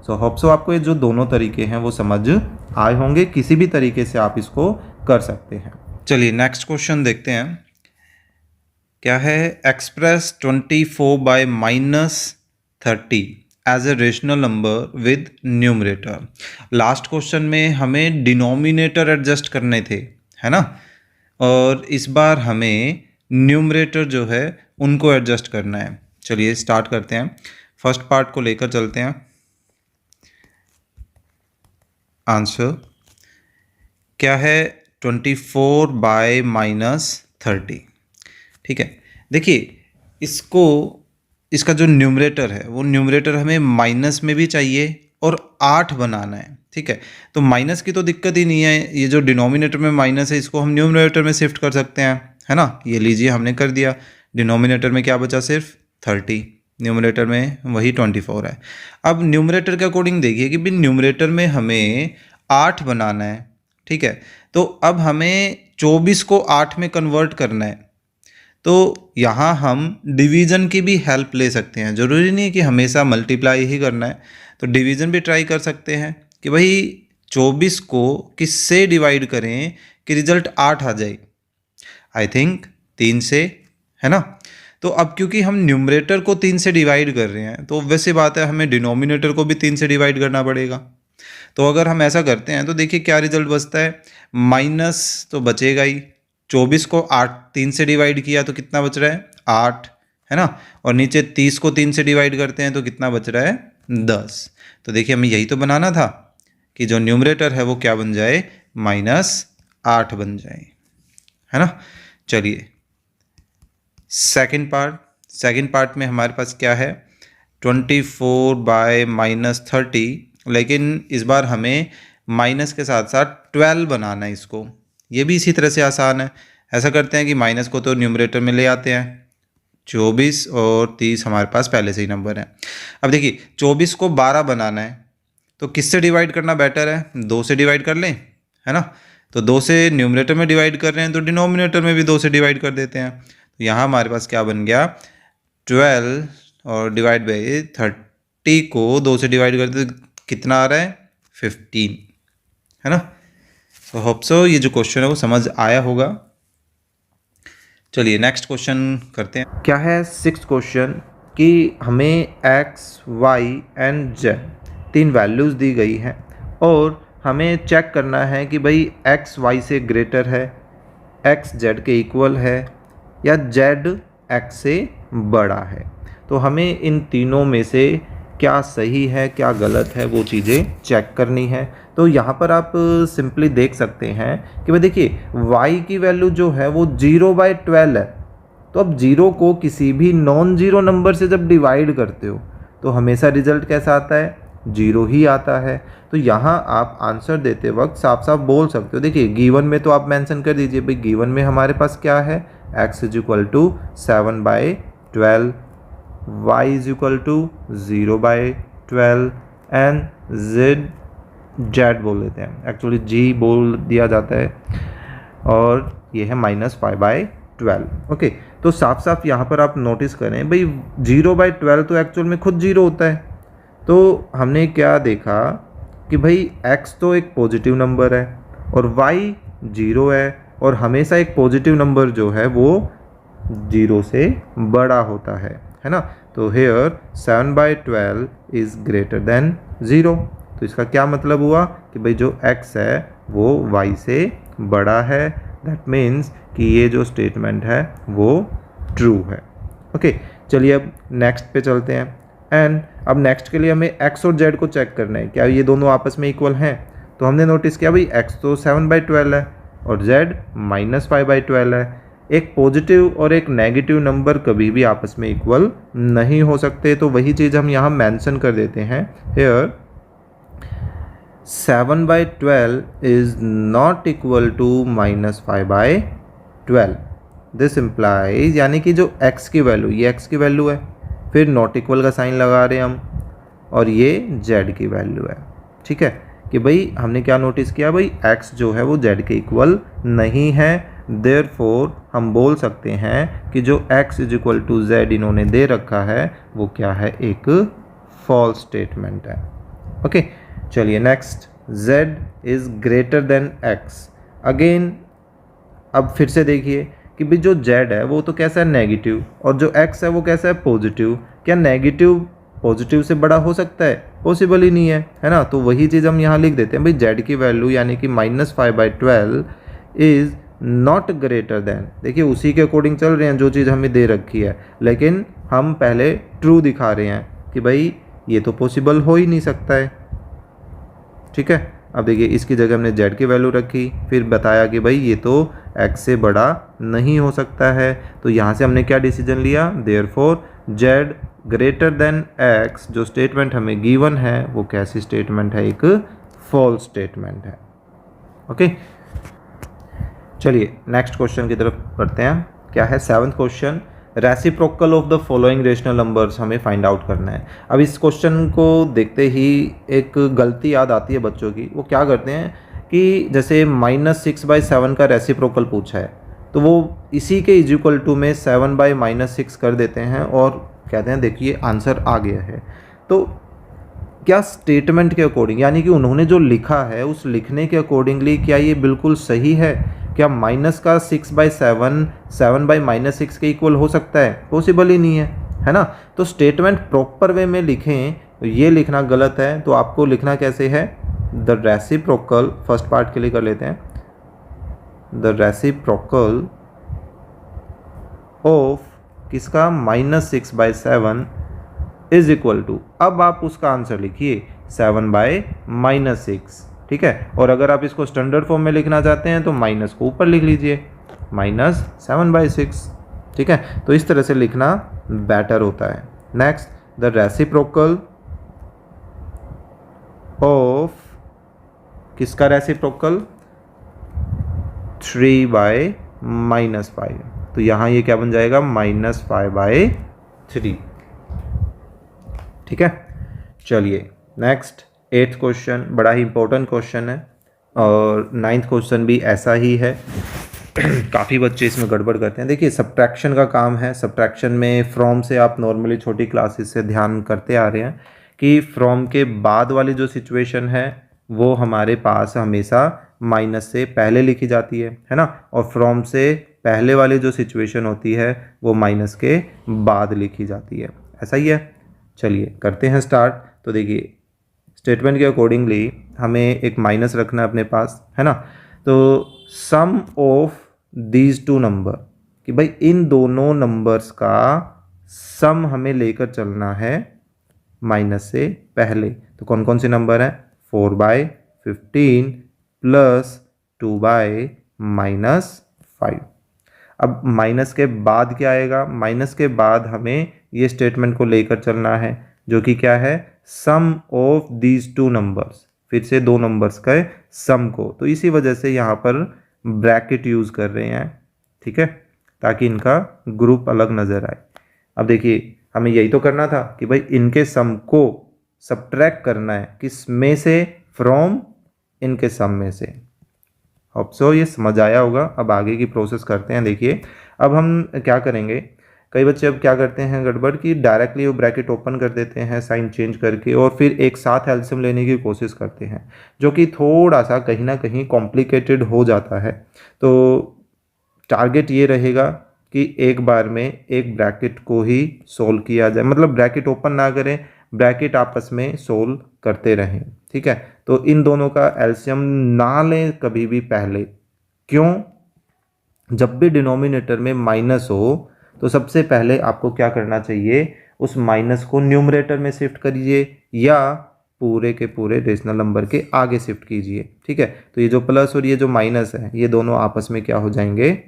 सो होप सो आपको ये जो दोनों तरीके हैं वो समझ आए होंगे। किसी भी तरीके से आप इसको कर सकते हैं। चलिए नेक्स्ट क्वेश्चन देखते हैं क्या है। Express 24 by -30 as a rational number with numerator. Last question में हमें डिनोमिनेटर एडजस्ट करने थे, है ना, और इस बार हमें न्यूमरेटर जो है उनको एडजस्ट करना है। चलिए स्टार्ट करते हैं, फर्स्ट पार्ट को लेकर चलते हैं। आंसर क्या है, 24 बाय -30। ठीक है, देखिए इसका जो न्यूमरेटर है वो न्यूमरेटर हमें माइनस में भी चाहिए और 8 बनाना है। ठीक है, तो माइनस की तो दिक्कत ही नहीं है, ये जो डिनोमिनेटर में माइनस है इसको हम न्यूमरेटर में शिफ्ट कर सकते हैं, है ना। ये लीजिए हमने कर दिया, डिनोमिनेटर में क्या बचा, सिर्फ 30, न्यूमरेटर में वही 24 है। अब न्यूमरेटर के अकॉर्डिंग देखिए कि भाई न्यूमरेटर में हमें 8 बनाना है। ठीक है, तो अब हमें 24 को 8 में कन्वर्ट करना है, तो यहाँ हम डिवीज़न की भी हेल्प ले सकते हैं। ज़रूरी नहीं है कि हमेशा मल्टीप्लाई ही करना है, तो डिवीज़न भी ट्राई कर सकते हैं कि भाई 24 को किससे डिवाइड करें कि रिजल्ट 8 आ जाए। आई थिंक 3 से, है ना। तो अब क्योंकि हम न्यूमरेटर को 3 से डिवाइड कर रहे हैं तो वैसी बात है हमें डिनोमिनेटर को भी 3 से डिवाइड करना पड़ेगा। तो अगर हम ऐसा करते हैं तो देखिए क्या रिजल्ट बचता है, माइनस तो बचेगा ही। 24 को 3 से डिवाइड किया तो कितना बच रहा है, 8, है ना, और नीचे 30 को 3 से डिवाइड करते हैं तो कितना बच रहा है, 10। तो देखिए हमें यही तो बनाना था कि जो न्यूमरेटर है वो क्या बन जाए, -8 बन जाए, है ना। चलिए सेकंड पार्ट में हमारे पास क्या है, 24 बाय -30, लेकिन इस बार हमें माइनस के साथ साथ 12 बनाना है इसको। ये भी इसी तरह से आसान है। ऐसा करते हैं कि माइनस को तो न्यूमरेटर में ले आते हैं, 24 और 30 हमारे पास पहले से ही नंबर है। अब देखिए 24 को 12 बनाना है तो किससे डिवाइड करना बेटर है, 2 से डिवाइड कर लें, है ना। तो 2 से न्यूमरेटर में डिवाइड कर रहे हैं तो डिनोमिनेटर में भी 2 से डिवाइड कर देते हैं। तो यहाँ हमारे पास क्या बन गया, 12 और डिवाइड बाई 30 को 2 से डिवाइड करते तो कितना आ रहा है, 15, है ना। तो होप सो ये जो क्वेश्चन है वो समझ आया होगा। चलिए नेक्स्ट क्वेश्चन करते हैं। क्या है 6th क्वेश्चन कि हमें x, y and z 3 values दी गई हैं और हमें चेक करना है कि भाई x y से ग्रेटर है, x z के इक्वल है या z x से बड़ा है। तो हमें इन तीनों में से क्या सही है क्या गलत है वो चीज़ें चेक करनी है। तो यहाँ पर आप सिंपली देख सकते हैं कि भाई देखिए y की वैल्यू जो है वो 0/12 है। तो अब 0 को किसी भी नॉन ज़ीरो नंबर से जब डिवाइड करते हो तो हमेशा रिजल्ट कैसा आता है, 0 ही आता है। तो यहाँ आप आंसर देते वक्त साफ साफ बोल सकते हो। देखिए गिवन में तो आप मेंशन कर दीजिए भाई, गिवन में हमारे पास क्या है, x = 7/12, y = 0/12 एंड z बोल देते हैं, एक्चुअली g बोल दिया जाता है, और ये है -5/12। ओके, तो साफ साफ यहाँ पर आप नोटिस करें भाई 0/12 तो एक्चुअल में खुद 0 होता है। तो हमने क्या देखा कि भाई x तो एक पॉजिटिव नंबर है और y 0 है, और हमेशा एक पॉजिटिव नंबर जो है वो 0 से बड़ा होता है है ना। तो हेयर 7/12 इज़ ग्रेटर देन 0। तो इसका क्या मतलब हुआ कि भाई जो x है वो y से बड़ा है। दैट मीन्स कि ये जो स्टेटमेंट है वो ट्रू है। ओके, चलिए अब नेक्स्ट पे चलते हैं। एंड अब नेक्स्ट के लिए हमें x और z को चेक करना है, क्या ये दोनों आपस में इक्वल हैं। तो हमने नोटिस किया भाई x तो 7/12 है और z -5/12 है। एक पॉजिटिव और एक नेगेटिव नंबर कभी भी आपस में इक्वल नहीं हो सकते, तो वही चीज़ हम यहाँ मेंशन कर देते हैं। Here 7/12 is not equal to -5/12। This implies, यानी कि जो x की वैल्यू, ये x की वैल्यू है, फिर नॉट इक्वल का साइन लगा रहे हैं हम, और ये z की वैल्यू है। ठीक है कि भाई हमने क्या नोटिस किया, भाई x जो है वो z के इक्वल नहीं है। देयरफॉर हम बोल सकते हैं कि जो x = z इन्होंने दे रखा है वो क्या है, एक फॉल्स स्टेटमेंट है। ओके, चलिए next, z is greater than x। Again अब फिर से देखिए कि भाई जो z है वो तो कैसा है, नेगेटिव, और जो x है वो कैसा है, पॉजिटिव। क्या नेगेटिव पॉजिटिव से बड़ा हो सकता है? पॉसिबल ही नहीं है ना। तो वही चीज़ हम यहाँ लिख देते हैं, भाई z की वैल्यू यानी कि -5/12 इज़ नॉट ग्रेटर देन। देखिए उसी के अकॉर्डिंग चल रहे हैं जो चीज़ हमें दे रखी है, लेकिन हम पहले ट्रू दिखा रहे हैं कि भाई ये तो पॉसिबल हो ही नहीं सकता है। ठीक है, अब देखिए इसकी जगह हमने z की वैल्यू रखी, फिर बताया कि भाई ये तो x से बड़ा नहीं हो सकता है। तो यहाँ से हमने क्या डिसीजन लिया, therefore z greater than x जो स्टेटमेंट हमें गिवन है वो कैसी स्टेटमेंट है, एक फॉल्स स्टेटमेंट है। ओके, चलिए नेक्स्ट क्वेश्चन की तरफ बढ़ते हैं। क्या है 7th question, reciprocal of the following rational numbers हमें फाइंड आउट करना है। अब इस क्वेश्चन को देखते ही एक गलती याद आती है बच्चों की। वो क्या करते हैं कि जैसे -6/7 का रेसिप्रोकल पूछा है तो वो इसी के इक्वल टू में 7/-6 कर देते हैं और कहते हैं देखिए आंसर आ गया है। तो क्या स्टेटमेंट के अकॉर्डिंग, यानी कि उन्होंने जो लिखा है उस लिखने के अकॉर्डिंगली क्या ये बिल्कुल सही है? क्या माइनस का 6/7 7/-6 के इक्वल हो सकता है? पॉसिबल ही नहीं है ना। तो स्टेटमेंट प्रॉपर वे में लिखें तो ये लिखना गलत है। तो आपको लिखना कैसे है, द रेसिप्रोकल, फर्स्ट पार्ट के लिए कर लेते हैं, द रेसिप्रोकल ऑफ किसका, -6/7 इज इक्वल टू, अब आप उसका आंसर लिखिए 7/-6। ठीक है, और अगर आप इसको स्टैंडर्ड फॉर्म में लिखना चाहते हैं तो माइनस को ऊपर लिख लीजिए, -7/6। ठीक है, तो इस तरह से लिखना बेटर होता है। नेक्स्ट, द रेसिप्रोकल ऑफ किसका रेसिप्रोकल, 3/-5। तो यहाँ ये क्या बन जाएगा, -5/3। ठीक है, चलिए नेक्स्ट 8th क्वेश्चन, बड़ा ही इंपॉर्टेंट क्वेश्चन है, और 9th क्वेश्चन भी ऐसा ही है। काफ़ी बच्चे इसमें गड़बड़ करते हैं। देखिए सब्ट्रैक्शन का काम है। सब्ट्रैक्शन में फ्रॉम से आप नॉर्मली छोटी क्लासेस से ध्यान करते आ रहे हैं कि फ्रॉम के बाद वाली जो सिचुएशन है वो हमारे पास हमेशा माइनस से पहले लिखी जाती है ना, और फ्रॉम से पहले वाली जो सिचुएशन होती है वो माइनस के बाद लिखी जाती है। ऐसा ही है। चलिए करते हैं स्टार्ट। तो देखिए स्टेटमेंट के अकॉर्डिंगली हमें एक माइनस रखना है अपने पास, है ना। तो सम ऑफ दीज टू नंबर, कि भाई इन दोनों नंबर्स का सम हमें लेकर चलना है माइनस से पहले। तो कौन कौन से नंबर हैं, 4/15 प्लस 2/-5। अब माइनस के बाद क्या आएगा, माइनस के बाद हमें ये स्टेटमेंट को लेकर चलना है जो कि क्या है, सम ऑफ दीज टू नंबर्स, फिर से दो नंबर्स का सम को। तो इसी वजह से यहाँ पर ब्रैकेट यूज़ कर रहे हैं, ठीक है, ताकि इनका ग्रुप अलग नज़र आए। अब देखिए हमें यही तो करना था कि भाई इनके सम को सब्ट्रैक्ट करना है, किस में से, फ्रॉम इनके सम में से। होप सो ये समझ आया होगा। अब आगे की प्रोसेस करते हैं। देखिए अब हम क्या करेंगे, कई बच्चे अब क्या करते हैं गड़बड़ की, डायरेक्टली वो ब्रैकेट ओपन कर देते हैं साइन चेंज करके, और फिर एक साथ एलसीएम लेने की कोशिश करते हैं, जो कि थोड़ा सा कहीं ना कहीं कॉम्प्लिकेटेड हो जाता है। तो टारगेट ये रहेगा कि एक बार में एक ब्रैकेट को ही सोल्व किया जाए, मतलब ब्रैकेट ओपन ना करें, ब्रैकेट आपस में सोल्व करते रहें। ठीक है, तो इन दोनों का एलसीएम ना लें कभी भी पहले। क्यों? जब भी डिनोमिनेटर में माइनस हो तो सबसे पहले आपको क्या करना चाहिए, उस माइनस को न्यूमरेटर में शिफ्ट करिए या पूरे के पूरे रेशनल नंबर के आगे शिफ्ट कीजिए। ठीक है, तो ये जो प्लस और ये जो माइनस है ये दोनों आपस में क्या हो जाएंगे,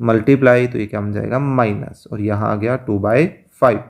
मल्टीप्लाई, तो ये क्या बन जाएगा माइनस, और यहाँ आ गया 2/5।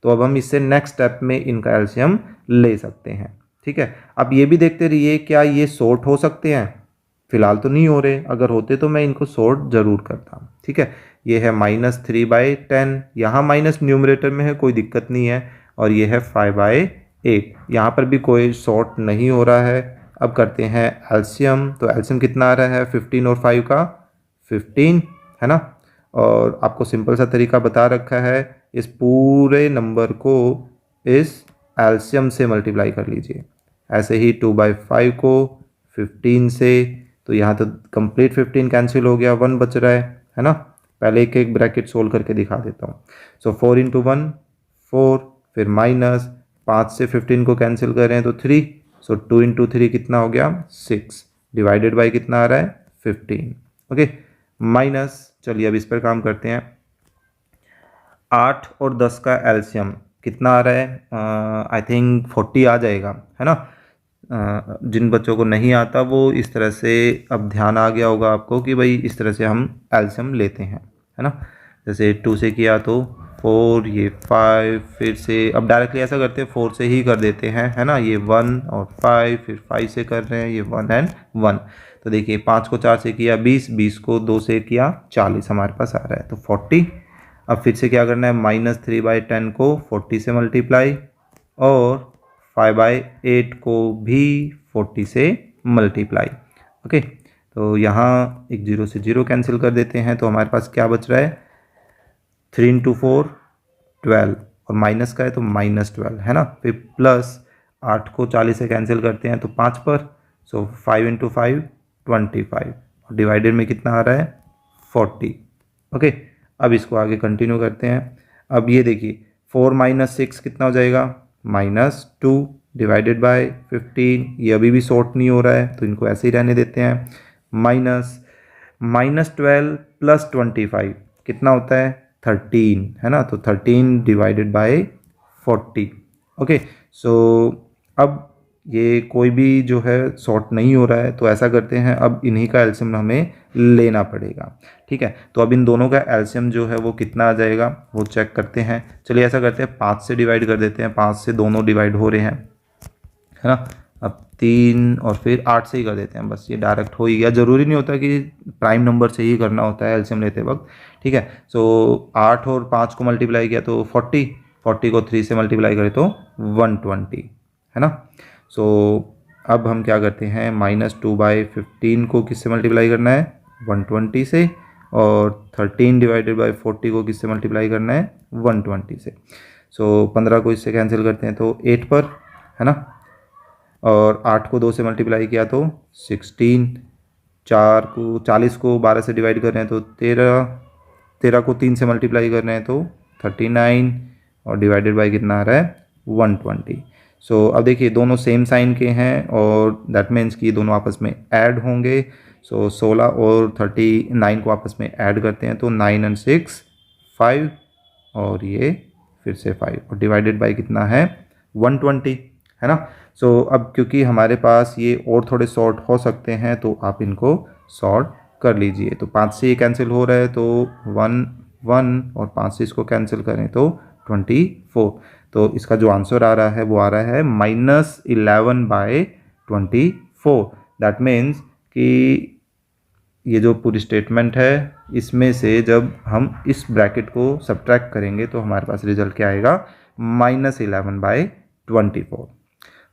तो अब हम इससे नेक्स्ट स्टेप में इनका एलसीएम ले सकते हैं। ठीक है, अब ये भी देखते रहिए क्या ये सॉर्ट हो सकते हैं। फिलहाल तो नहीं हो रहे, अगर होते तो मैं इनको सॉर्ट जरूर करता। ठीक है, ये है -3/10, यहाँ माइनस न्यूमरेटर में है, कोई दिक्कत नहीं है, और ये है 5/8, यहाँ पर भी कोई सॉर्ट नहीं हो रहा है। अब करते हैं एलसीएम, तो एलसीएम कितना आ रहा है 15 और 5 का 15, है ना। और आपको सिंपल सा तरीका बता रखा है, इस पूरे नंबर को इस एलसीएम से मल्टीप्लाई कर लीजिए। ऐसे ही 2/5 को 15 से, तो यहाँ तो कंप्लीट 15 कैंसिल हो गया, 1 बच रहा है ना। पहले एक एक ब्रैकेट सोल्व करके दिखा देता हूँ। सो 4 × 1 4, फिर माइनस 5 से 15 को कैंसिल करें तो 3, सो 2 × 3 कितना हो गया 6, डिवाइडेड बाई कितना आ रहा है 15। ओके, माइनस, चलिए अब इस पर काम करते हैं। 8 और 10 का एलसीएम कितना आ रहा है, आई थिंक 40 आ जाएगा, है ना। जिन बच्चों को नहीं आता वो इस तरह से, अब ध्यान आ गया होगा आपको कि भाई इस तरह से हम एलसीएम लेते हैं, है ना। जैसे 2 से किया तो 4, ये 5, फिर से अब डायरेक्टली ऐसा करते हैं 4 से ही कर देते हैं, है ना। ये 1 और 5, फिर 5 से कर रहे हैं, ये 1 एंड 1। तो देखिए 5 को 4 से किया 20, 20 को 2 से किया 40, हमारे पास आ रहा है तो 40। अब फिर से क्या करना है, -3/10 को 40 से मल्टीप्लाई, और 5/8 को भी 40 से मल्टीप्लाई। ओके, तो यहाँ एक 0 से 0 कैंसिल कर देते हैं, तो हमारे पास क्या बच रहा है 3 × 4 12, और माइनस का है तो -12, है ना। फिर प्लस 8 को 40 से कैंसिल करते हैं तो 5 पर, सो 5 × 5 25, और डिवाइडेड में कितना आ रहा है 40। ओके, अब इसको आगे कंटिन्यू करते हैं। अब ये देखिए 4 - 6 कितना हो जाएगा -2, डिवाइडेड बाय 15, ये अभी भी सॉर्ट नहीं हो रहा है तो इनको ऐसे ही रहने देते हैं। -12 + 25 कितना होता है 13, है ना, तो 13 डिवाइडेड बाय 40। ओके, सो अब ये कोई भी जो है सॉर्ट नहीं हो रहा है, तो ऐसा करते हैं अब इन्हीं का एलसीएम हमें लेना पड़ेगा। ठीक है, तो अब इन दोनों का एलसीएम जो है वो कितना आ जाएगा वो चेक करते हैं। चलिए ऐसा करते हैं 5 से डिवाइड कर देते हैं, 5 से दोनों डिवाइड हो रहे हैं, है ना। अब 3 और फिर 8 से ही कर देते हैं, बस ये डायरेक्ट हो ही गया। ज़रूरी नहीं होता कि प्राइम नंबर से ही करना होता है एलसीएम लेते वक्त। ठीक है, सो 8 और 5 को मल्टीप्लाई किया तो 40, 40 को 3 से मल्टीप्लाई करें तो 120, है ना। सो अब हम क्या करते हैं, -2/15 को किससे मल्टीप्लाई करना है 120 से, और 13 डिवाइडेड बाई 40 को किससे मल्टीप्लाई करना है 120 से। सो 15 को इससे कैंसिल करते हैं तो 8 पर, है ना, और 8 को 2 से मल्टीप्लाई किया तो 16, 40 को 12 से डिवाइड कर रहे हैं तो 13, 13 को 3 से मल्टीप्लाई कर रहे हैं तो 39, और डिवाइडेड बाई कितना आ रहा है 120। सो अब देखिए दोनों सेम साइन के हैं, और दैट मीन्स कि दोनों आपस में ऐड होंगे। सो 16 और 39 को आपस में ऐड करते हैं तो 9 और 6 5, और ये फिर से 5, और डिवाइडेड बाई कितना है 120, है ना। सो अब क्योंकि हमारे पास ये और थोड़े सॉर्ट हो सकते हैं तो आप इनको सॉर्ट कर लीजिए। तो 5 से ये कैंसिल हो रहा है तो 1 1, और 5 से इसको कैंसिल करें तो 24। तो इसका जो आंसर आ रहा है वो आ रहा है -11/24। दैट मीन्स कि ये जो पूरी स्टेटमेंट है इसमें से जब हम इस ब्रैकेट को सब्ट्रैक्ट करेंगे तो हमारे पास रिजल्ट क्या आएगा -11/24।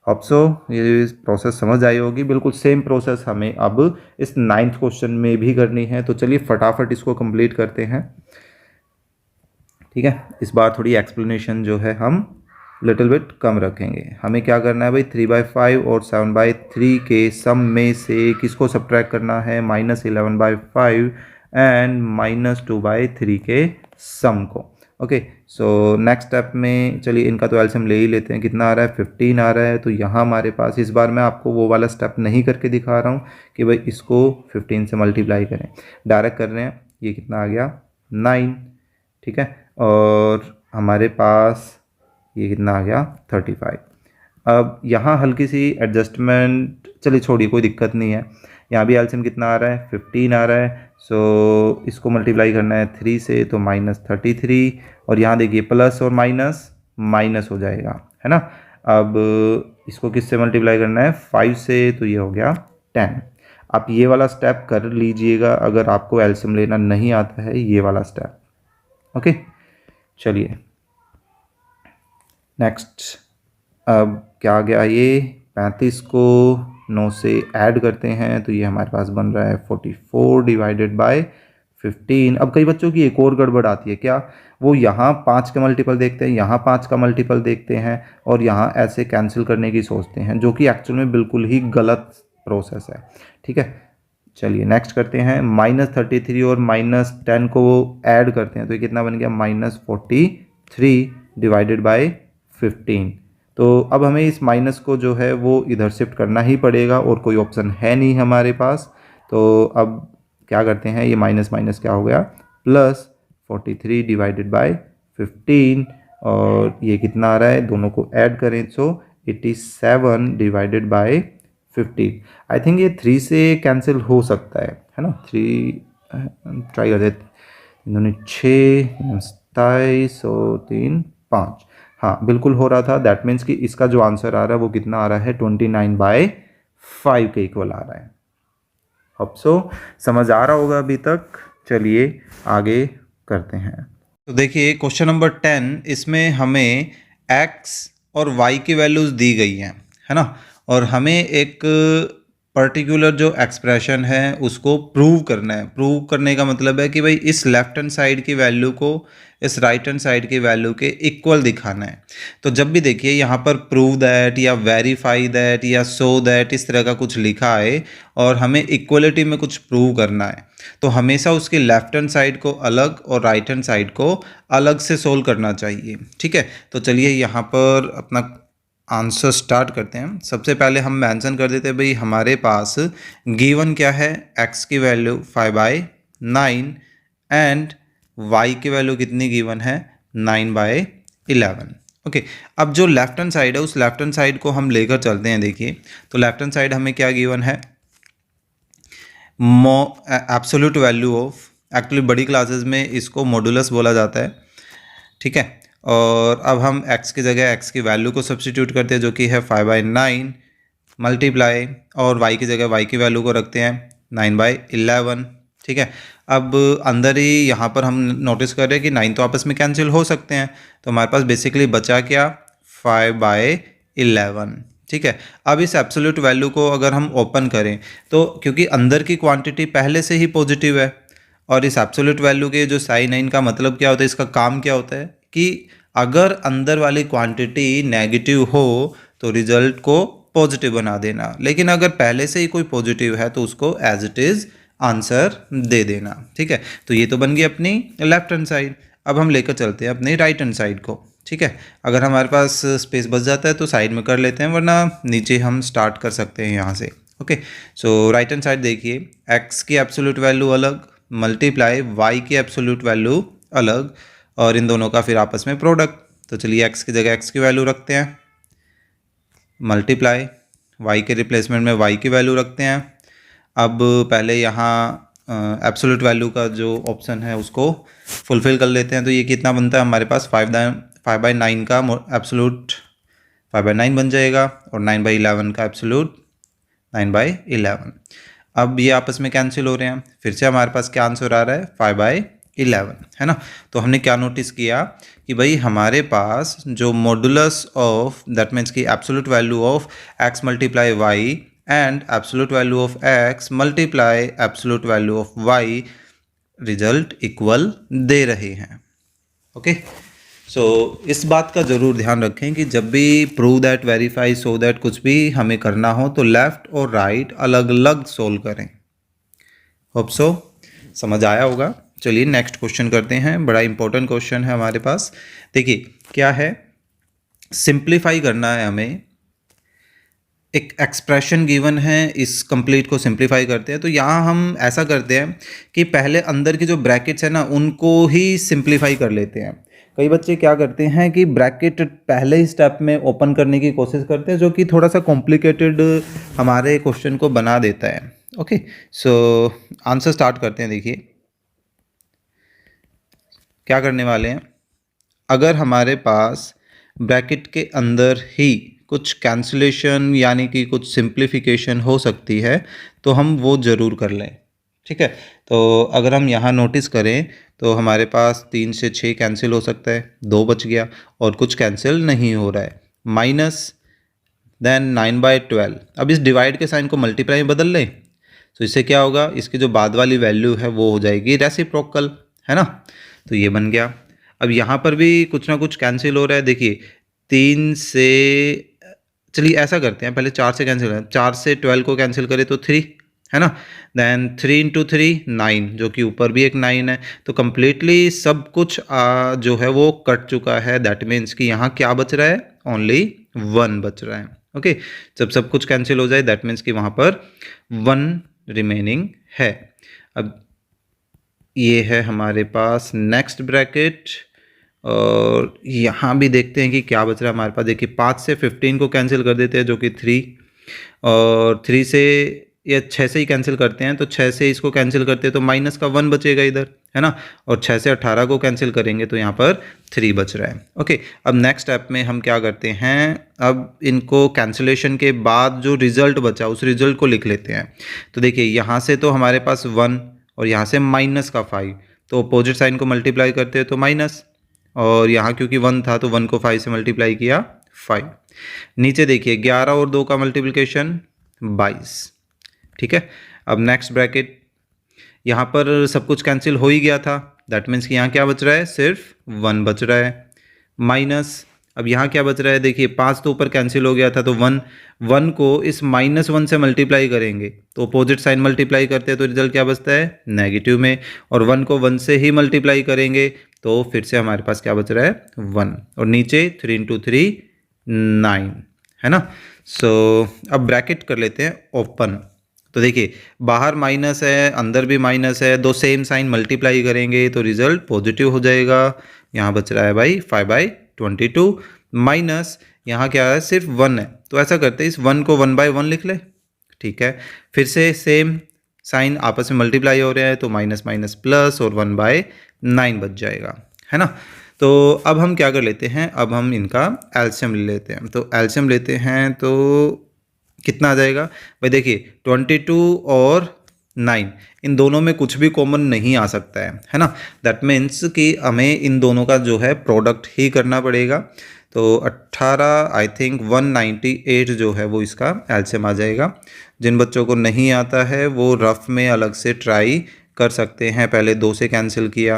होप सो ये प्रोसेस समझ आई होगी। बिल्कुल सेम प्रोसेस हमें अब इस 9th क्वेश्चन में भी करनी है, तो चलिए फटाफट इसको कंप्लीट करते हैं। ठीक है, इस बार थोड़ी एक्सप्लेनेशन जो है हम लिटिल बिट कम रखेंगे। हमें क्या करना है भाई, 3/5 और 7/3 के सम में से किसको सब्ट्रैक्ट करना है, -11/5 एंड -2/3 के सम को। ओके, सो नेक्स्ट स्टेप में चलिए इनका तो एलसीएम ले ही लेते हैं। कितना आ रहा है? 15 आ रहा है। तो यहाँ हमारे पास इस बार मैं आपको वो वाला स्टेप नहीं करके दिखा रहा हूँ कि भाई इसको 15 से मल्टीप्लाई करें, डायरेक्ट कर रहे हैं। ये कितना आ गया? 9। ठीक है, और हमारे पास ये कितना आ गया? 35। अब यहाँ हल्की सी एडजस्टमेंट, चलिए छोड़िए, कोई दिक्कत नहीं है। यहाँ भी एलसीएम कितना आ रहा है? 15 आ रहा है। सो इसको मल्टीप्लाई करना है 3 से, तो -33, और यहाँ देखिए प्लस और माइनस माइनस हो जाएगा, है ना। अब इसको किससे मल्टीप्लाई करना है? 5 से, तो ये हो गया 10। आप ये वाला स्टेप कर लीजिएगा अगर आपको एलसीएम लेना नहीं आता है, ये वाला स्टेप। ओके, चलिए नेक्स्ट। अब क्या आ गया? ये 35 को 9 से ऐड करते हैं तो ये हमारे पास बन रहा है 44 डिवाइडेड बाय 15। अब कई बच्चों की एक और गड़बड़ आती है, क्या? वो यहाँ 5 का मल्टीपल देखते हैं, यहाँ 5 का मल्टीपल देखते हैं, और यहाँ ऐसे कैंसिल करने की सोचते हैं, जो कि एक्चुअल में बिल्कुल ही गलत प्रोसेस है। ठीक है, चलिए नेक्स्ट करते हैं। -33 और -10 को ऐड करते हैं तो ये कितना बन गया? -43 डिवाइडेड बाय 15। तो अब हमें इस माइनस को जो है वो इधर शिफ्ट करना ही पड़ेगा, और कोई ऑप्शन है नहीं हमारे पास। तो अब क्या करते हैं? ये माइनस माइनस क्या हो गया? +43 डिवाइडेड बाय 15, और ये कितना आ रहा है? दोनों को ऐड करें तो 87 डिवाइडेड बाय 15। आई थिंक ये 3 से कैंसिल हो सकता है ना। 3 ट्राई कर देते, इन्होंने 6 27 और 3 5, हाँ बिल्कुल हो रहा था। दैट मीन्स कि इसका जो आंसर आ रहा है वो कितना आ रहा है? 29/5 के इक्वल आ रहा है। अब समझ आ रहा होगा अभी तक। चलिए आगे करते हैं। तो देखिए क्वेश्चन नंबर 10, इसमें हमें x और y की वैल्यूज़ दी गई हैं, है ना, और हमें एक पर्टिकुलर जो एक्सप्रेशन है उसको प्रूव करना है। प्रूव करने का मतलब है कि भाई इस लेफ्ट हैंड साइड की वैल्यू को इस राइट हैंड साइड की वैल्यू के इक्वल दिखाना है। तो जब भी देखिए यहाँ पर प्रूव दैट या वेरीफाई दैट या शो दैट इस तरह का कुछ लिखा है और हमें इक्वलिटी में कुछ प्रूव करना है, तो हमेशा उसकी लेफ्ट हैंड साइड को अलग और राइट हैंड साइड को अलग से सोल्व करना चाहिए। ठीक है, तो चलिए यहाँ पर अपना आंसर स्टार्ट करते हैं। सबसे पहले हम मेंशन कर देते हैं भाई हमारे पास गिवन क्या है? x की वैल्यू 5/9 एंड y की वैल्यू कितनी गिवन है? 9/11। ओके, अब जो लेफ्ट हैंड साइड है उस लेफ्ट हैंड साइड को हम लेकर चलते हैं। देखिए तो लेफ्ट हैंड साइड हमें क्या गिवन है? एब्सोल्यूट वैल्यू ऑफ, एक्चुअली बड़ी क्लासेस में इसको मॉडुलस बोला जाता है। ठीक है, और अब हम x की जगह x की वैल्यू को सब्स्टिट्यूट करते हैं जो कि है 5/9 मल्टीप्लाई, और y की जगह y की वैल्यू को रखते हैं 9/11। ठीक है, अब अंदर ही यहाँ पर हम नोटिस कर रहे हैं कि 9 तो आपस में कैंसिल हो सकते हैं, तो हमारे पास बेसिकली बचा क्या? 5/11। ठीक है, अब इस एब्सोल्यूट वैल्यू को अगर हम ओपन करें तो क्योंकि अंदर की क्वांटिटी पहले से ही पॉजिटिव है, और इस एब्सोल्यूट वैल्यू के जो साइन है इनका मतलब क्या होता है? इसका काम क्या होता है कि अगर अंदर वाली क्वांटिटी नेगेटिव हो तो रिजल्ट को पॉजिटिव बना देना, लेकिन अगर पहले से ही कोई पॉजिटिव है तो उसको एज इट इज़ आंसर दे देना। ठीक है, तो ये तो बन गई अपनी लेफ्ट हैंड साइड। अब हम लेकर चलते हैं अपनी राइट हैंड साइड को। ठीक है, अगर हमारे पास स्पेस बच जाता है तो साइड में कर लेते हैं, वरना नीचे हम स्टार्ट कर सकते हैं यहाँ से। ओके, सो राइट हैंड साइड देखिए, x की एब्सोल्यूट वैल्यू अलग मल्टीप्लाई y की एब्सोल्यूट वैल्यू अलग, और इन दोनों का फिर आपस में प्रोडक्ट। तो चलिए x की जगह x की वैल्यू रखते हैं, मल्टीप्लाई y के रिप्लेसमेंट में y की वैल्यू रखते हैं। अब पहले यहाँ एब्सोल्यूट वैल्यू का जो ऑप्शन है उसको फुलफिल कर लेते हैं। तो ये कितना बनता है हमारे पास? 5/9 का एब्सोल्यूट 5/9 बन जाएगा, और 9/11 का एब्सोल्यूट 9/11। अब ये आपस में कैंसिल हो रहे हैं, फिर से हमारे पास क्या आंसर आ रहा है? 5/11, है ना। तो हमने क्या नोटिस किया कि भाई हमारे पास जो मॉडुलस ऑफ, दैट मीन्स की absolute value of x multiply y and absolute value of x multiply absolute value of y result equal दे रहे हैं। ओके, सो इस बात का ज़रूर ध्यान रखें कि जब भी prove that, verify, show that कुछ भी हमें करना हो तो लेफ़्ट और राइट अलग अलग सोल्व करें। Hope so. समझ आया होगा। चलिए नेक्स्ट क्वेश्चन करते हैं, बड़ा इंपॉर्टेंट क्वेश्चन है हमारे पास। देखिए क्या है, सिंप्लीफाई करना है हमें। एक एक्सप्रेशन गिवन है, इस कंप्लीट को सिंप्लीफाई करते हैं। तो यहाँ हम ऐसा करते हैं कि पहले अंदर की जो ब्रैकेट्स है ना उनको ही सिंप्लीफाई कर लेते हैं। कई बच्चे क्या करते हैं कि ब्रैकेट पहले ही स्टेप में ओपन करने की कोशिश करते हैं, जो कि थोड़ा सा कॉम्प्लिकेटेड हमारे क्वेश्चन को बना देता है। ओके, सो आंसर स्टार्ट करते हैं। देखिए क्या करने वाले हैं, अगर हमारे पास ब्रैकेट के अंदर ही कुछ कैंसिलेशन यानी कि कुछ सिंप्लीफिकेशन हो सकती है तो हम वो ज़रूर कर लें। ठीक है, तो अगर हम यहाँ नोटिस करें तो हमारे पास 3 से 6 कैंसिल हो सकता है, 2 बच गया, और कुछ कैंसिल नहीं हो रहा है, माइनस देन 9/12। अब इस डिवाइड के साइन को मल्टीप्लाई में बदल लें तो इससे क्या होगा, इसकी जो बाद वाली वैल्यू है वो हो जाएगी रेसिप्रोकल, है ना। तो ये बन गया। अब यहाँ पर भी कुछ ना कुछ कैंसिल हो रहा है। देखिए 3 से, चलिए ऐसा करते हैं, पहले 4 से कैंसिल करें, 4 से 12 को कैंसिल करें तो 3, है ना। देन 3 × 3 9, जो कि ऊपर भी एक 9 है। तो कम्प्लीटली सब कुछ जो है वो कट चुका है। दैट मीन्स कि यहाँ क्या बच रहा है, ओनली 1 बच रहा है। ओके, जब सब कुछ कैंसिल हो जाए दैट मीन्स कि वहाँ पर 1 रिमेनिंग है। अब ये है हमारे पास नेक्स्ट ब्रैकेट, और यहाँ भी देखते हैं कि क्या बच रहा है हमारे पास। देखिए 5 से 15 को कैंसिल कर देते हैं, जो कि 3, और 3 से या 6 से ही कैंसिल करते हैं, तो 6 से इसको कैंसिल करते हैं तो माइनस का 1 बचेगा इधर, है ना। और 6 से 18 को कैंसिल करेंगे तो यहाँ पर 3 बच रहा है। ओके, अब नेक्स्ट स्टेप में हम क्या करते हैं, अब इनको कैंसिलेशन के बाद जो रिजल्ट बचा उस रिजल्ट को लिख लेते हैं। तो देखिए यहाँ से तो हमारे पास 1 और यहाँ से माइनस का 5, तो अपोजिट साइन को मल्टीप्लाई करते हैं तो माइनस, और यहाँ क्योंकि 1 था तो 1 को 5 से मल्टीप्लाई किया 5। नीचे देखिए 11 और 2 का मल्टीप्लिकेशन 22। ठीक है, अब नेक्स्ट ब्रैकेट, यहाँ पर सब कुछ कैंसिल हो ही गया था, दैट मीन्स कि यहाँ क्या बच रहा है, सिर्फ 1 बच रहा है, माइनस। अब यहाँ क्या बच रहा है, देखिए 5 तो ऊपर कैंसिल हो गया था, तो 1 को इस -1 से मल्टीप्लाई करेंगे तो अपोजिट साइन मल्टीप्लाई करते हैं तो रिजल्ट क्या बचता है, नेगेटिव में। और 1 को 1 से ही मल्टीप्लाई करेंगे तो फिर से हमारे पास क्या बच रहा है, 1, और नीचे 3 × 3 9, है ना। सो अब ब्रैकेट कर लेते हैं ओपन। तो देखिए बाहर माइनस है, अंदर भी माइनस है, दो सेम साइन मल्टीप्लाई करेंगे तो रिजल्ट पॉजिटिव हो जाएगा। यहाँ बच रहा है भाई 5/22, माइनस यहाँ क्या है, सिर्फ 1 है, तो ऐसा करते हैं इस 1 को 1/1 लिख ले। ठीक है, फिर से सेम साइन आपस में मल्टीप्लाई हो रहे हैं तो माइनस माइनस प्लस, और 1/9 बच जाएगा, है ना। तो अब हम क्या कर लेते हैं, अब हम इनका एलसीएम ले लेते हैं। तो एलसीएम लेते हैं तो कितना आ जाएगा भाई, देखिए 22 और 9, इन दोनों में कुछ भी कॉमन नहीं आ सकता है ना। दैट मीन्स कि हमें इन दोनों का जो है प्रोडक्ट ही करना पड़ेगा। तो 18 आई थिंक 198 जो है वो इसका एलसीएम आ जाएगा। जिन बच्चों को नहीं आता है वो रफ में अलग से ट्राई कर सकते हैं। पहले 2 से कैंसिल किया,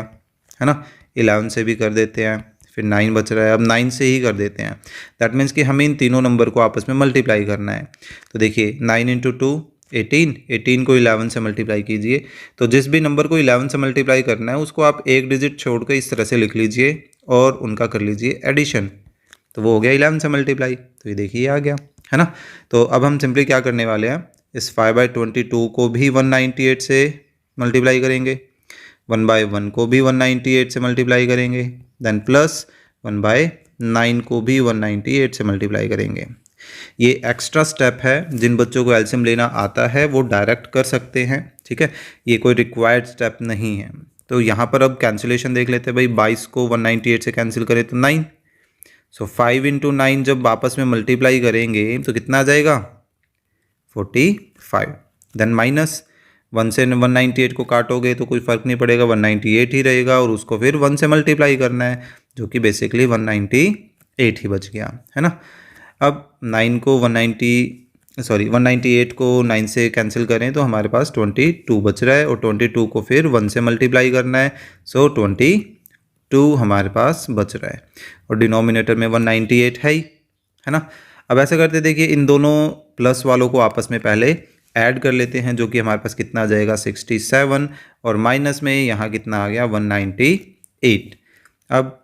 है ना, 11 से भी कर देते हैं, फिर 9 बच रहा है, अब 9 से ही कर देते हैं। दैट मीन्स कि हमें इन तीनों नंबर को आपस में मल्टीप्लाई करना है। तो देखिए 9 × 2 18, 18 को 11 से मल्टीप्लाई कीजिए। तो जिस भी नंबर को 11 से मल्टीप्लाई करना है उसको आप एक डिजिट छोड़ कर इस तरह से लिख लीजिए और उनका कर लीजिए एडिशन, तो वो हो गया 11 से मल्टीप्लाई। तो ये देखिए आ गया, है ना। तो अब हम सिंपली क्या करने वाले हैं, इस 5/22 को भी 198 से मल्टीप्लाई करेंगे, 1/1 को भी 198 से मल्टीप्लाई करेंगे, देन प्लस 1/9 को भी 198 से मल्टीप्लाई करेंगे। ये एक्स्ट्रा स्टेप है, जिन बच्चों को एलसीएम लेना आता है वो डायरेक्ट कर सकते हैं। ठीक है, ये कोई रिक्वायर्ड स्टेप नहीं है। तो यहाँ पर अब कैंसिलेशन देख लेते हैं भाई, 22 को 198 से कैंसिल करें तो 9, सो 5 × 9 जब आपस में मल्टीप्लाई करेंगे तो कितना आ जाएगा, 45। देन माइनस 1 से 198 को काटोगे तो कोई फ़र्क नहीं पड़ेगा, 198 ही रहेगा, और उसको फिर 1 से मल्टीप्लाई करना है जो कि बेसिकली 198 ही बच गया, है ना। अब 198 को 9 से कैंसिल करें तो हमारे पास 22 बच रहा है, और 22 को फिर 1 से मल्टीप्लाई करना है, सो 22 हमारे पास बच रहा है, और डिनोमिनेटर में 198 है ही, है ना। अब ऐसा करते देखिए इन दोनों प्लस वालों को आपस में पहले ऐड कर लेते हैं, जो कि हमारे पास कितना आ जाएगा 67, और माइनस में यहाँ कितना आ गया 198। अब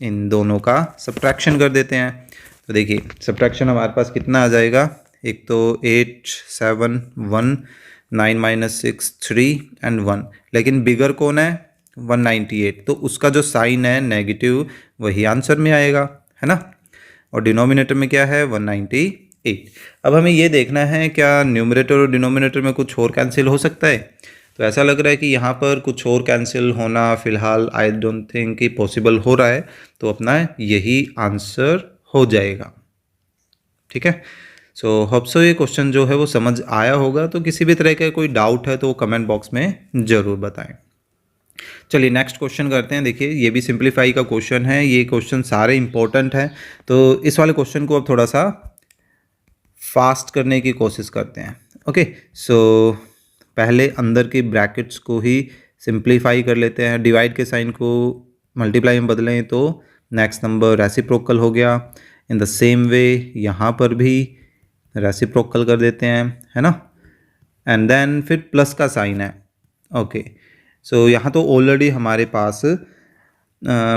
इन दोनों का सब्ट्रैक्शन कर देते हैं। तो देखिए सब्ट्रैक्शन हमारे पास कितना आ जाएगा, एक तो 8 7 1 9 माइनस 6 3 एंड 1, लेकिन बिगर कौन है 198, तो उसका जो साइन है नेगेटिव वही आंसर में आएगा, है ना। और डिनोमिनेटर में क्या है 198। अब हमें ये देखना है क्या न्यूमरेटर और डिनोमिनेटर में कुछ और कैंसिल हो सकता है। तो ऐसा लग रहा है कि यहाँ पर कुछ और कैंसिल होना फ़िलहाल आई डोंट थिंक कि पॉसिबल हो रहा है, तो अपना यही आंसर हो जाएगा। ठीक है, सो होप सो ये क्वेश्चन जो है वो समझ आया होगा। तो किसी भी तरह का कोई डाउट है तो वो कमेंट बॉक्स में ज़रूर बताएं। चलिए नेक्स्ट क्वेश्चन करते हैं। देखिए ये भी सिंप्लीफाई का क्वेश्चन है, ये क्वेश्चन सारे इंपॉर्टेंट हैं, तो इस वाले क्वेश्चन को अब थोड़ा सा फास्ट करने की कोशिश करते हैं। ओके, सो पहले अंदर के ब्रैकेट्स को ही सिंप्लीफाई कर लेते हैं। डिवाइड के साइन को मल्टीप्लाई में बदलें तो नेक्स्ट नंबर रेसिप्रोकल हो गया। इन द सेम वे यहाँ पर भी रेसिप्रोकल कर देते हैं, है ना। एंड देन फिर प्लस का साइन है। ओके, सो यहाँ तो ऑलरेडी हमारे पास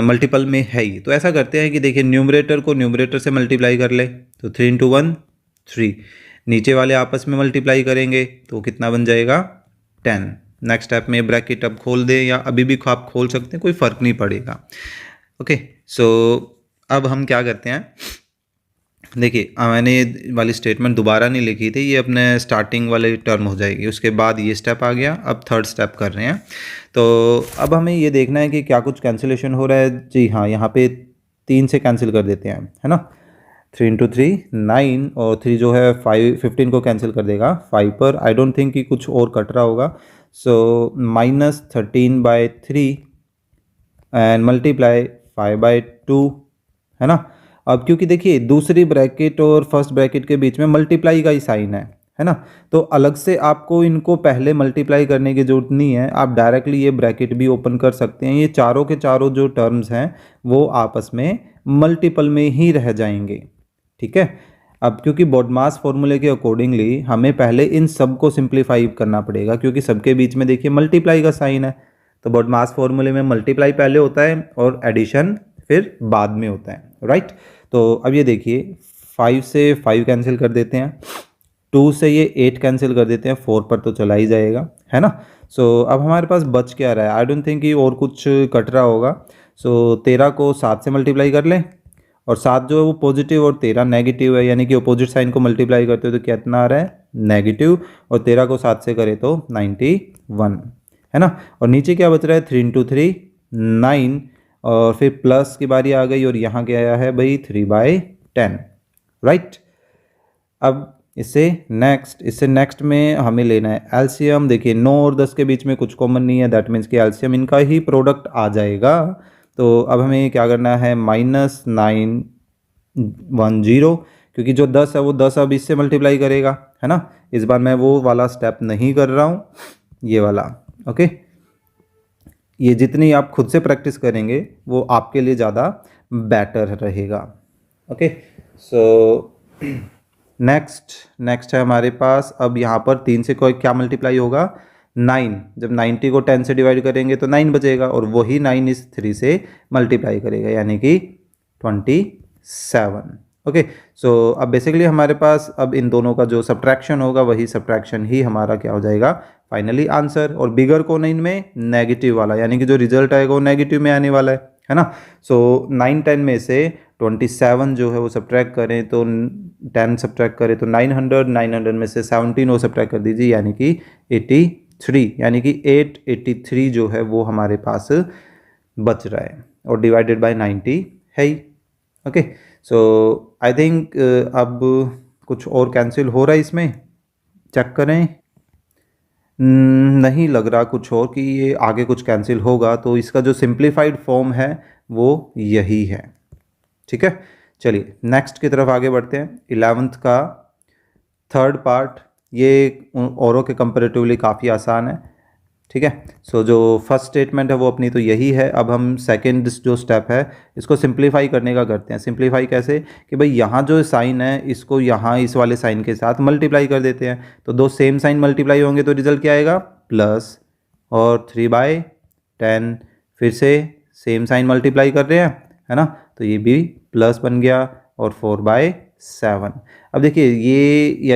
मल्टीपल में है ही, तो ऐसा करते हैं कि देखिए न्यूमरेटर को न्यूमरेटर से मल्टीप्लाई कर ले, तो 3 इंटू 1 3, नीचे वाले आपस में मल्टीप्लाई करेंगे तो कितना बन जाएगा 10। नेक्स्ट स्टेप में ब्रैकेट अब खोल दें या अभी भी आप खोल सकते हैं, कोई फ़र्क नहीं पड़ेगा। ओके, सो अब हम क्या करते हैं, देखिए मैंने ये वाली स्टेटमेंट दोबारा नहीं लिखी थी, ये अपने स्टार्टिंग वाले टर्म हो जाएगी, उसके बाद ये स्टेप आ गया। अब थर्ड स्टेप कर रहे हैं, तो अब हमें ये देखना है कि क्या कुछ कैंसिलेशन हो रहा है। जी हाँ, यहाँ पे 3 से कैंसिल कर देते हैं, है ना। 3 इंटू 3 9, और 3 जो है 15 को कैंसिल कर देगा 5 पर। आई डोंट थिंक कि कुछ और कट रहा होगा, सो -13/3 एंड मल्टीप्लाई 5/2, है ना। अब क्योंकि देखिए दूसरी ब्रैकेट और फर्स्ट ब्रैकेट के बीच में मल्टीप्लाई का ही साइन है ना, तो अलग से आपको इनको पहले मल्टीप्लाई करने की जरूरत नहीं है, आप डायरेक्टली ये ब्रैकेट भी ओपन कर सकते हैं। ये चारों के चारों जो टर्म्स हैं वो आपस में मल्टीपल में ही रह जाएंगे। ठीक है, अब क्योंकि बॉडमास फॉर्मूले के अकॉर्डिंगली हमें पहले इन सब को सिंप्लीफाई करना पड़ेगा, क्योंकि सबके बीच में देखिए मल्टीप्लाई का साइन है, तो बॉडमास फॉर्मूले में मल्टीप्लाई पहले होता है और एडिशन फिर बाद में होता है, राइट। तो अब ये देखिए 5 से 5 कैंसिल कर देते हैं, 2 से ये 8 कैंसिल कर देते हैं, 4 पर तो चला ही जाएगा, है ना। सो अब हमारे पास बच क्या रहा है, आई डोंट थिंक कि और कुछ कट रहा होगा। सो 13 को 7 से मल्टीप्लाई कर लें, और 7 जो है वो पॉजिटिव और 13 नेगेटिव है, यानी कि अपोजिट साइन को मल्टीप्लाई करते हो तो कितना आ रहा है नेगेटिव, और 13 को 7 से करें तो 91, है ना। और नीचे क्या बच रहा है 3 इंटू 3 9, और फिर प्लस की बारी आ गई, और यहाँ क्या आया है भाई 3/10, राइट। अब इससे नेक्स्ट में हमें लेना है एलसीएम। देखिए 9 और 10 के बीच में कुछ कॉमन नहीं है, दैट मीन्स कि एलसीएम इनका ही प्रोडक्ट आ जाएगा। तो अब हमें क्या करना है -910, क्योंकि जो 10 है वो 10 अब इससे मल्टीप्लाई करेगा, है ना। इस बार मैं वो वाला स्टेप नहीं कर रहा हूँ, ये वाला। ओके, ये जितनी आप खुद से प्रैक्टिस करेंगे वो आपके लिए ज़्यादा बेटर रहेगा। ओके, सो नेक्स्ट है हमारे पास, अब यहाँ पर 3 से कोई क्या मल्टीप्लाई होगा 9, जब 90 को 10 से डिवाइड करेंगे तो 9 बचेगा, और वही 9 इस 3 से मल्टीप्लाई करेगा, यानी कि 27। ओके, सो अब बेसिकली हमारे पास अब इन दोनों का जो सब्ट्रैक्शन होगा वही सब्ट्रैक्शन ही हमारा क्या हो जाएगा फाइनली आंसर। और बिगर कौन है इनमें नेगेटिव वाला, यानी कि जो रिजल्ट आएगा वो नेगेटिव में आने वाला है ना। सो 9 10 में से 27 जो है वो सब्ट्रैक्ट करें तो 10 सब्ट्रैक्ट करें तो 900 में से 17 वो सब्ट्रैक्ट कर दीजिए, यानी कि 83, यानी कि 883 जो है वो हमारे पास बच रहा है, और डिवाइडेड बाय 90 है ही। ओके, सो आई थिंक अब कुछ और कैंसिल हो रहा है इसमें, चेक करें। नहीं लग रहा कुछ और कि ये आगे कुछ कैंसिल होगा, तो इसका जो सिंप्लीफाइड फॉर्म है वो यही है। ठीक है, चलिए नेक्स्ट की तरफ आगे बढ़ते हैं। 11th का थर्ड पार्ट, ये औरों के कंपेरेटिवली काफ़ी आसान है। ठीक है। सो जो फर्स्ट स्टेटमेंट है वो अपनी तो यही है। अब हम सेकंड जो स्टेप है इसको सिंप्लीफाई करने का करते हैं। सिंप्लीफाई कैसे कि भाई यहाँ जो साइन है इसको यहाँ इस वाले साइन के साथ मल्टीप्लाई कर देते हैं, तो दो सेम साइन मल्टीप्लाई होंगे तो रिजल्ट क्या आएगा, प्लस, और 3/10 फिर से सेम साइन मल्टीप्लाई कर रहे हैं, है ना, तो ये भी प्लस बन गया, और 4/7। अब देखिए ये या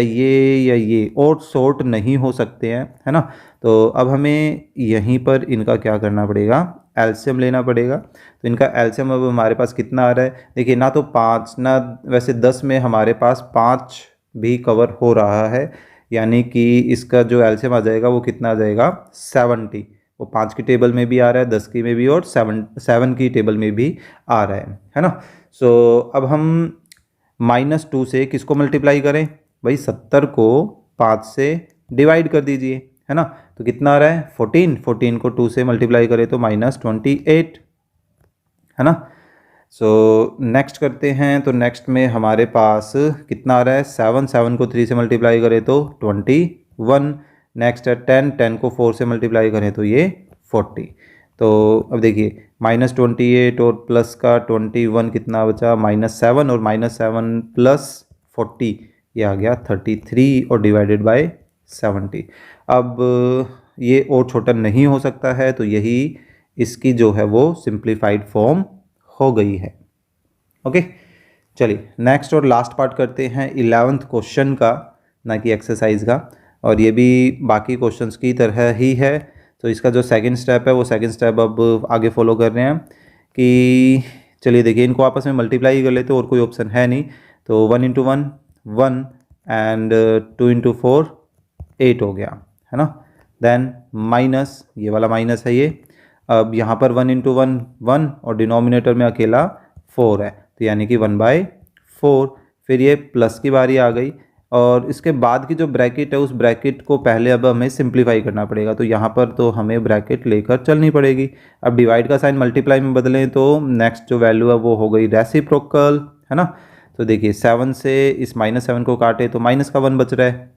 ये और सॉर्ट नहीं हो सकते हैं, है ना, तो अब हमें यहीं पर इनका क्या करना पड़ेगा, एलसीएम लेना पड़ेगा। तो इनका एलसीएम अब हमारे पास कितना आ रहा है, देखिए ना तो 5 ना, वैसे 10 में हमारे पास 5 भी कवर हो रहा है, यानी कि इसका जो एलसीएम आ जाएगा वो कितना आ जाएगा, 70। वो 5 की टेबल में भी आ रहा है, 10 की में भी, और 7 की टेबल में भी आ रहा है ना। सो अब हम -2 से किसको मल्टीप्लाई करें, भाई 70 को 5 से डिवाइड कर दीजिए, है ना, तो कितना आ रहा है 14 को 2 से मल्टीप्लाई करें तो -28, है ना। सो नेक्स्ट करते हैं, तो नेक्स्ट में हमारे पास कितना आ रहा है, 7 को 3 से मल्टीप्लाई करें तो 21। नेक्स्ट है 10 को 4 से मल्टीप्लाई करें तो ये 40। तो अब देखिए -28 और प्लस का 21 कितना बचा, -7, और -7 प्लस 40 ये आ गया 33, और डिवाइडेड बाय 70। अब ये और छोटा नहीं हो सकता है, तो यही इसकी जो है वो सिंप्लीफाइड फॉर्म हो गई है। ओके, चलिए नेक्स्ट और लास्ट पार्ट करते हैं 11th क्वेश्चन का, ना कि एक्सरसाइज का, और ये भी बाकी क्वेश्चंस की तरह ही है। तो इसका जो सेकंड स्टेप है वो सेकंड स्टेप अब आगे फॉलो कर रहे हैं कि चलिए देखिए इनको आपस में मल्टीप्लाई कर लेते, और कोई ऑप्शन है नहीं, तो 1 × 1 1 एंड 2 × 4 8 हो गया, है ना। देन माइनस, ये वाला माइनस है ये, अब यहाँ पर 1 × 1 1, और डिनोमिनेटर में अकेला 4 है, तो यानी कि 1/4। फिर ये प्लस की बारी आ गई, और इसके बाद की जो ब्रैकेट है उस ब्रैकेट को पहले अब हमें सिंप्लीफाई करना पड़ेगा, तो यहाँ पर तो हमें ब्रैकेट लेकर चलनी पड़ेगी। अब डिवाइड का साइन मल्टीप्लाई में बदलें तो नेक्स्ट जो वैल्यू है वो हो गई रेसिप्रोकल, है ना। तो देखिए 7 से इस -7 को काटे तो माइनस का 1 बच रहा है,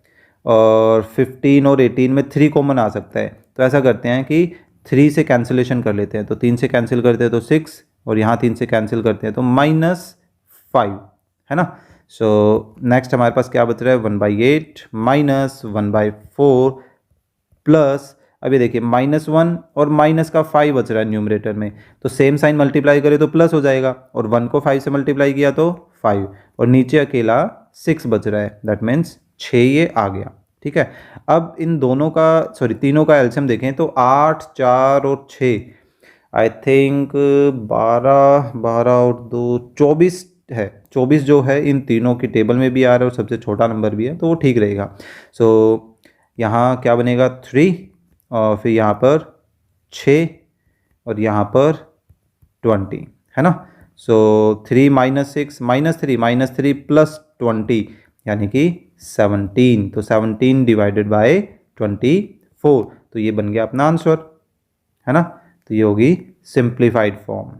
और 15 और 18 में 3 कॉमन आ सकता है, तो ऐसा करते हैं कि 3 से कैंसिलेशन कर लेते हैं, तो 3 से कैंसिल करते हैं तो 6, और यहाँ 3 से कैंसिल करते हैं तो -5, है ना। सो नेक्स्ट हमारे पास क्या बच रहा है, 1/8 माइनस 1/4 प्लस, अब ये देखिए -1 और माइनस का 5 बच रहा है न्यूमरेटर में, तो सेम साइन मल्टीप्लाई करें तो प्लस हो जाएगा, और 1 को 5 से मल्टीप्लाई किया तो 5, और नीचे अकेला 6 बच रहा है, दैट मीन्स 6 ये आ गया, ठीक है। अब इन दोनों का तीनों का एलसीएम देखें तो 8 4 और 6, आई थिंक 12 12 और 2 24 है। 24 जो है इन तीनों की टेबल में भी आ रहा है और सबसे छोटा नंबर भी है, तो वो ठीक रहेगा। सो यहाँ क्या बनेगा 3, और फिर यहाँ पर 6, और यहाँ पर 20, है ना। सो 3 - 6 -3 +20 यानी कि 17, तो 17 डिवाइडेड बाय 24, तो ये बन गया अपना आंसर, है ना। तो ये होगी सिंप्लीफाइड फॉर्म।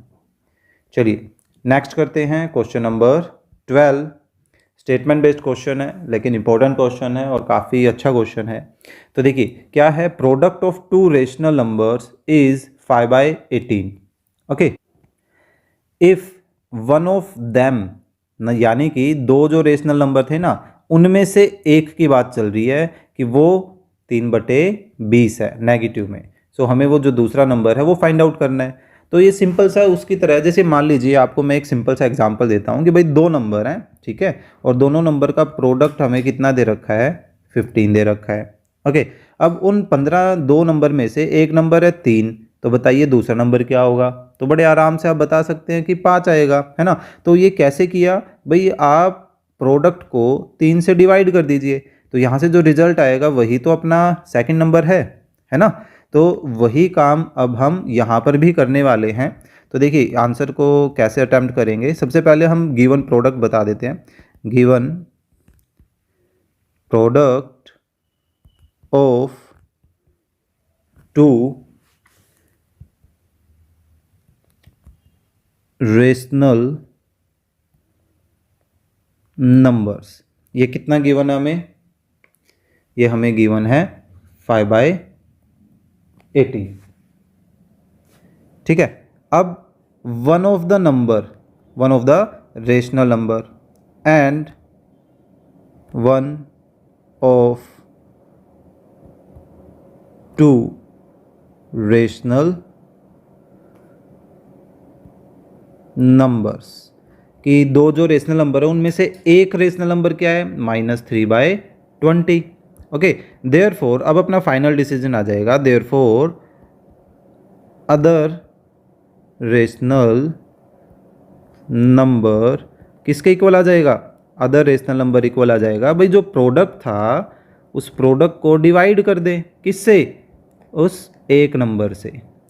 चलिए नेक्स्ट करते हैं question number 12। Statement based question है, लेकिन इंपॉर्टेंट क्वेश्चन है और काफ़ी अच्छा क्वेश्चन है। तो देखिए क्या है, product of 2 rational numbers is 5/18। Okay, if one of them, यानी कि दो जो रेशनल नंबर थे ना उनमें से एक की बात चल रही है कि वो 3/20 है नेगेटिव में। सो हमें वो जो दूसरा नंबर है वो फाइंड आउट करना है। तो ये सिंपल सा उसकी तरह है, जैसे मान लीजिए आपको मैं एक सिंपल सा एग्जांपल देता हूँ कि भाई दो नंबर हैं, ठीक है, और दोनों नंबर का प्रोडक्ट हमें कितना दे रखा है, 15 दे रखा है। ओके, अब उन 15 दो नंबर में से एक नंबर है 3, तो बताइए दूसरा नंबर क्या होगा। तो बड़े आराम से आप बता सकते हैं कि 5 आएगा, है ना। तो ये कैसे किया भाई, आप प्रोडक्ट को 3 से डिवाइड कर दीजिए, तो यहाँ से जो रिजल्ट आएगा वही तो अपना सेकंड नंबर है ना। तो वही काम अब हम यहाँ पर भी करने वाले हैं। तो देखिए आंसर को कैसे अटेम्प्ट करेंगे, सबसे पहले हम गिवन प्रोडक्ट बता देते हैं। Given product of 2 rational numbers, ये कितना गिवन है हमें, ये हमें गिवन है 5/18, 18। ठीक है, अब one of the rational number and one of two rational numbers, कि दो जो रेशनल नंबर है उनमें से एक रेशनल नंबर क्या है, -3/20। ओके, देयरफॉर अब अपना फाइनल डिसीजन आ जाएगा, देयरफॉर अदर रेशनल नंबर किसके इक्वल आ जाएगा, अदर रेशनल नंबर इक्वल आ जाएगा भाई जो प्रोडक्ट था उस प्रोडक्ट को डिवाइड कर दें, किससे, उस एक नंबर से,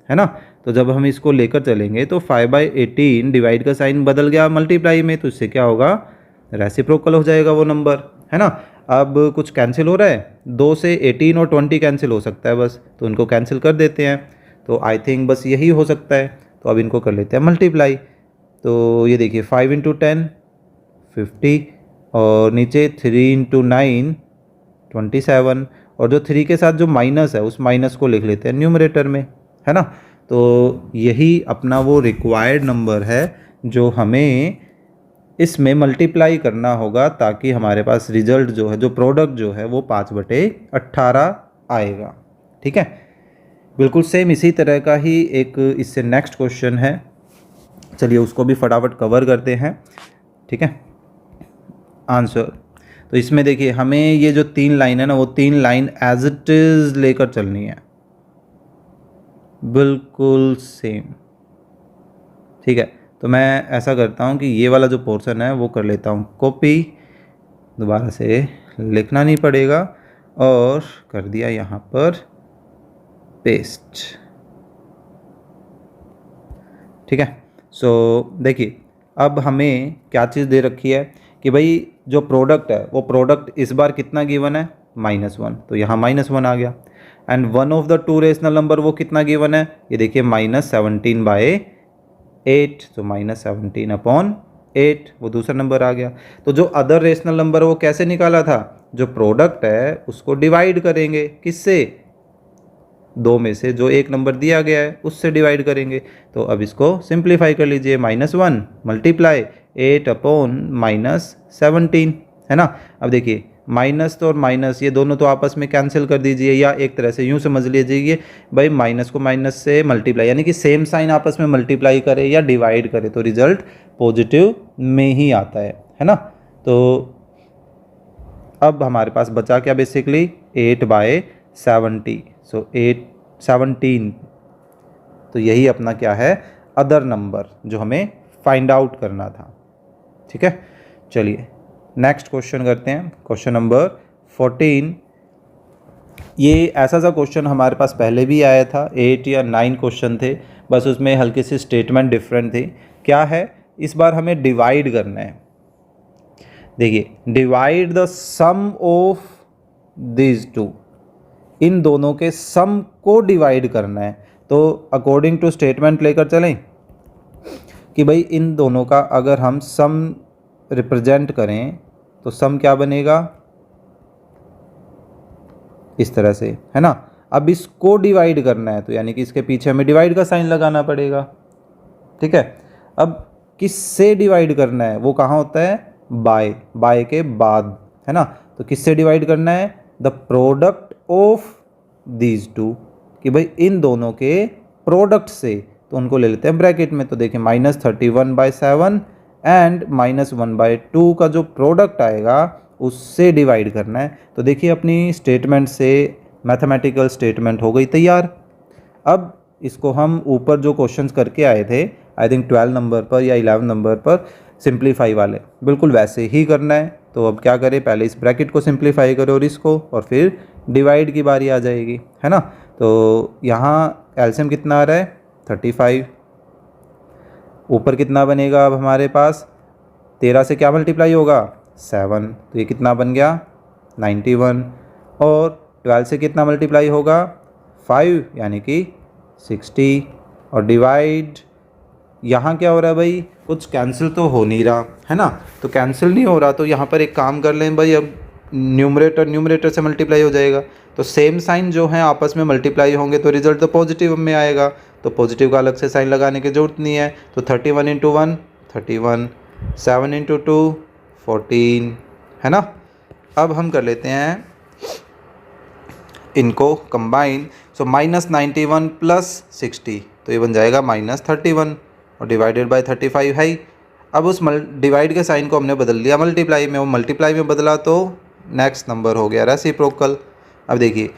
है ना। तो जब हम इसको लेकर चलेंगे तो 5/18 डिवाइड का साइन बदल गया मल्टीप्लाई में, तो इससे क्या होगा, रेसिप्रोकल हो जाएगा वो नंबर, है ना। अब कुछ कैंसिल हो रहा है, 2 से 18 और 20 कैंसिल हो सकता है बस, तो इनको कैंसिल कर देते हैं। तो आई थिंक बस यही हो सकता है, तो अब इनको कर लेते हैं मल्टीप्लाई। तो ये देखिए 5 × 10 50 और नीचे 3 × 9 27, और जो 3 के साथ जो माइनस है उस माइनस को लिख लेते हैं न्यूमरेटर में, है ना। तो यही अपना वो रिक्वायर्ड नंबर है जो हमें इसमें मल्टीप्लाई करना होगा ताकि हमारे पास रिजल्ट जो है, जो प्रोडक्ट जो है वो 5/18 आएगा। ठीक है, बिल्कुल सेम इसी तरह का ही एक इससे नेक्स्ट क्वेश्चन है, चलिए उसको भी फटाफट कवर करते हैं। ठीक है, आंसर तो इसमें देखिए हमें ये जो 3 लाइन है ना, वो 3 लाइन एज इट इज़ लेकर चलनी है, बिल्कुल सेम। ठीक है, तो मैं ऐसा करता हूँ कि ये वाला जो पोर्शन है वो कर लेता हूँ कॉपी, दोबारा से लिखना नहीं पड़ेगा, और कर दिया यहाँ पर पेस्ट। ठीक है, सो देखिए अब हमें क्या चीज़ दे रखी है कि भाई जो प्रोडक्ट है वो प्रोडक्ट इस बार कितना गिवन है, -1, तो यहाँ -1 आ गया। And one of the two rational number वो कितना गिवन है, ये देखिए -17/8, तो -17/8 वो दूसरा नंबर आ गया। तो जो अदर रेशनल नंबर वो कैसे निकाला था, जो प्रोडक्ट है उसको डिवाइड करेंगे, किससे, 2 में से जो एक नंबर दिया गया है उससे डिवाइड करेंगे। तो अब इसको सिंप्लीफाई कर लीजिए, -1 मल्टीप्लाई 8/-17, है ना। अब देखिए माइनस तो और माइनस ये दोनों तो आपस में कैंसिल कर दीजिए, या एक तरह से यूँ समझ लीजिए भाई माइनस को माइनस से मल्टीप्लाई, यानी कि सेम साइन आपस में मल्टीप्लाई करे या डिवाइड करे तो रिजल्ट पॉजिटिव में ही आता है ना। तो अब हमारे पास बचा क्या, बेसिकली 8/70, सो 8/17, तो यही अपना क्या है, अदर नंबर जो हमें फाइंड आउट करना था। ठीक है, चलिए नेक्स्ट क्वेश्चन करते हैं, क्वेश्चन नंबर 14। ये ऐसा सा क्वेश्चन हमारे पास पहले भी आया था, 8 या 9 क्वेश्चन थे, बस उसमें हल्की सी स्टेटमेंट डिफरेंट थी। क्या है, इस बार हमें डिवाइड करना है। देखिए divide the sum of these two, इन दोनों के सम को डिवाइड करना है। तो अकॉर्डिंग टू स्टेटमेंट लेकर चलें कि भाई इन दोनों का अगर हम सम रिप्रेजेंट करें तो सम क्या बनेगा, इस तरह से, है ना। अब इसको डिवाइड करना है तो यानी कि इसके पीछे हमें डिवाइड का साइन लगाना पड़ेगा। ठीक है, अब किससे डिवाइड करना है, वो कहाँ होता है, बाय के बाद, है ना। तो किससे डिवाइड करना है, the product of these to, कि भाई इन दोनों के प्रोडक्ट से, तो उनको ले लेते हैं ब्रैकेट में। तो देखिए -31/7 एंड -1/2 का जो प्रोडक्ट आएगा उससे डिवाइड करना है। तो देखिए अपनी स्टेटमेंट से मैथमेटिकल स्टेटमेंट हो गई तैयार। अब इसको हम ऊपर जो क्वेश्चंस करके आए थे, आई थिंक 12 नंबर पर या 11 नंबर पर, सिंप्लीफाई वाले, बिल्कुल वैसे ही करना है। तो अब क्या करें, पहले इस ब्रैकेट को सिंप्लीफाई करो और इसको, और फिर डिवाइड की बारी आ जाएगी, है ना। तो यहाँ एलसीएम कितना आ रहा है, 35, ऊपर कितना बनेगा अब हमारे पास, 13 से क्या मल्टीप्लाई होगा, 7, तो ये कितना बन गया 91, और 12 से कितना मल्टीप्लाई होगा, 5, यानी कि 60, और डिवाइड, यहाँ क्या हो रहा है भाई, कुछ कैंसिल तो हो नहीं रहा, है ना। तो कैंसिल नहीं हो रहा तो यहाँ पर एक काम कर लें भाई, अब न्यूमरेटर न्यूमरेटर से मल्टीप्लाई हो जाएगा, तो सेम साइन जो है आपस में मल्टीप्लाई होंगे तो रिजल्ट तो पॉजिटिव में आएगा, तो पॉजिटिव का अलग से साइन लगाने की जरूरत नहीं है। तो 31 इंटू 1 31, 7 इंटू 2 14, है ना। अब हम कर लेते हैं इनको कंबाइन, सो -91 प्लस 60, तो ये बन जाएगा -31 और डिवाइडेड बाय 35 है ही। अब उस डिवाइड के साइन को हमने बदल लिया मल्टीप्लाई में, वो मल्टीप्लाई में बदला तो नेक्स्ट नंबर हो गया रेसिप्रोकल। अब देखिए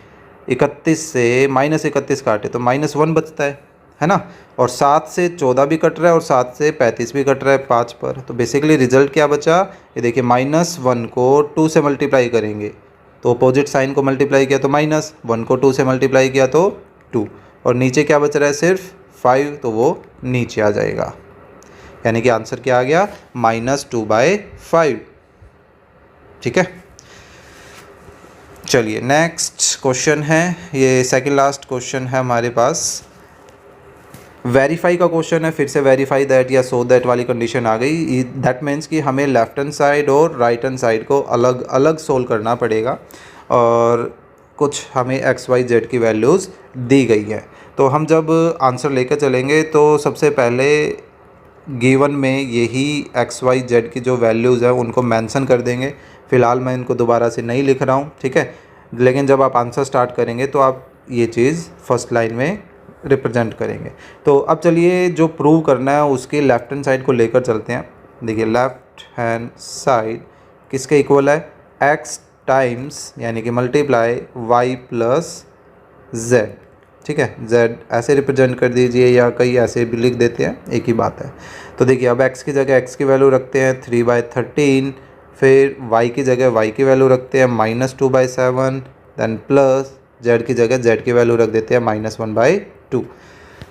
31 से -31 काटे तो -1 बचता है ना, और 7 से 14 भी कट रहा है और 7 से 35 भी कट रहा है 5 पर, तो बेसिकली रिजल्ट क्या बचा, ये देखिए -1 को 2 से मल्टीप्लाई करेंगे तो अपोजिट साइन को मल्टीप्लाई किया तो -1 को 2 से मल्टीप्लाई किया तो 2, और नीचे क्या बच रहा है सिर्फ 5, तो वो नीचे आ जाएगा, यानी कि आंसर क्या आ गया -2/5। ठीक है, चलिए नेक्स्ट क्वेश्चन है, ये सेकंड लास्ट क्वेश्चन है हमारे पास, वेरीफाई का क्वेश्चन है। फिर से वेरीफाई दैट या सो दैट वाली कंडीशन आ गई, दैट मीन्स कि हमें लेफ्ट हैंड साइड और राइट हैंड साइड को अलग अलग सोल्व करना पड़ेगा, और कुछ हमें एक्स वाई जेड की वैल्यूज़ दी गई है। तो हम जब आंसर लेकर चलेंगे तो सबसे पहले गिवन में यही एक्स वाई जेड की जो वैल्यूज़ है उनको मेंशन कर देंगे। फ़िलहाल मैं इनको दोबारा से नहीं लिख रहा हूँ, ठीक है, लेकिन जब आप आंसर स्टार्ट करेंगे तो आप ये चीज़ फर्स्ट लाइन में रिप्रेजेंट करेंगे। तो अब चलिए जो प्रूव करना है उसके लेफ्ट हैंड साइड को लेकर चलते हैं। देखिए लेफ्ट हैंड साइड किसके इक्वल है, x टाइम्स यानी कि मल्टीप्लाई y प्लस z, ठीक है, z ऐसे रिप्रेजेंट कर दीजिए या कई ऐसे भी लिख देते हैं, एक ही बात है। तो देखिए अब x की जगह x की वैल्यू रखते हैं 3/13, फिर y की जगह y की वैल्यू रखते हैं -2/7, देन प्लस z की जगह z की वैल्यू रख देते हैं -1/2।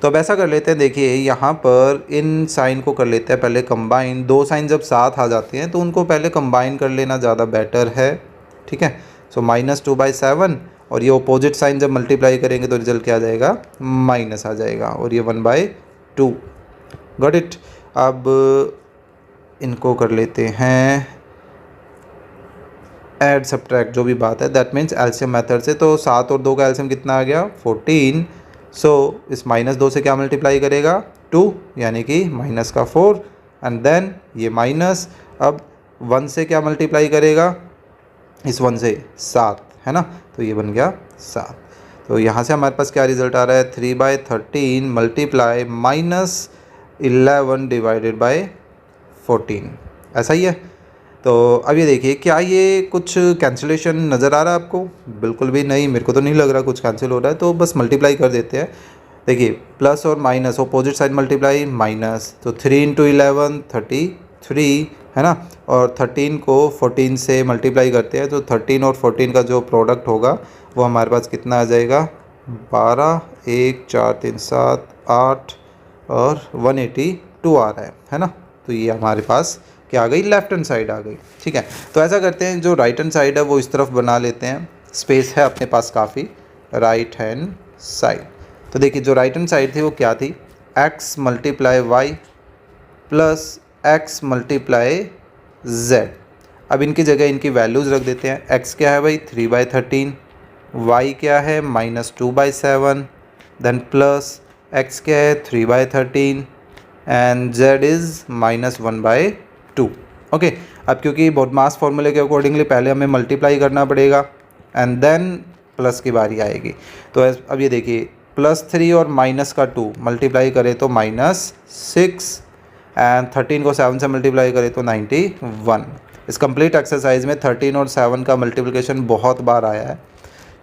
तो अब ऐसा कर लेते हैं, देखिए यहाँ पर इन साइन को कर लेते हैं पहले कंबाइन। दो साइन जब साथ आ जाते हैं तो उनको पहले कंबाइन कर लेना ज़्यादा बेटर है, ठीक है। सो -2/7 और ये अपोजिट साइन जब मल्टीप्लाई करेंगे तो रिजल्ट क्या आ जाएगा, माइनस आ जाएगा, और ये 1/2। Got it. अब इनको कर लेते हैं ऐड सब्ट्रैक्ट, जो भी बात है, दैट मीन्स एलसीएम मेथड से। तो 7 और 2 का एलसीएम कितना आ गया 14। सो इस -2 से क्या मल्टीप्लाई करेगा 2, यानी कि -4, एंड देन ये माइनस। अब 1 से क्या मल्टीप्लाई करेगा, इस 1 से 7, है ना, तो ये बन गया 7। तो यहाँ से हमारे पास क्या रिजल्ट आ रहा है 3/13 मल्टीप्लाई -11 डिवाइडेड बाय 14, ऐसा ही है। तो अब ये देखिए क्या ये कुछ कैंसिलेशन नज़र आ रहा है आपको, बिल्कुल भी नहीं, मेरे को तो नहीं लग रहा कुछ कैंसिल हो रहा है, तो बस मल्टीप्लाई कर देते हैं। देखिए प्लस और minus opposite side multiply minus, तो 3 × 11 33, है ना, और 13 को 14 से मल्टीप्लाई करते हैं तो 13 और 14 का जो प्रोडक्ट होगा वो हमारे पास कितना आ जाएगा 12, 1 4 3 7 8 और 182 आ रहा है ना। तो ये हमारे पास क्या आ गई, लेफ्ट हैंड साइड आ गई, ठीक है। तो ऐसा करते हैं, जो राइट हैंड साइड है वो इस तरफ बना लेते हैं, स्पेस है अपने पास काफ़ी, राइट हैंड साइड। तो देखिए जो राइट हैंड साइड थी वो क्या थी, x × y plus x × z। अब इनकी जगह इनकी वैल्यूज़ रख देते हैं। x क्या है भाई 3/13, y क्या है -2/7, देन प्लस x क्या है 3/13 एंड z इज़ -1/2। ओके, अब क्योंकि बॉडमास फार्मूले के अकॉर्डिंगली पहले हमें मल्टीप्लाई करना पड़ेगा एंड देन प्लस की बारी आएगी। तो अब ये देखिए +3 और -2 मल्टीप्लाई करें तो -6 एंड 13 को 7 से मल्टीप्लाई करें तो 91। इस कंप्लीट एक्सरसाइज में 13 और 7 का मल्टीप्लिकेशन बहुत बार आया है।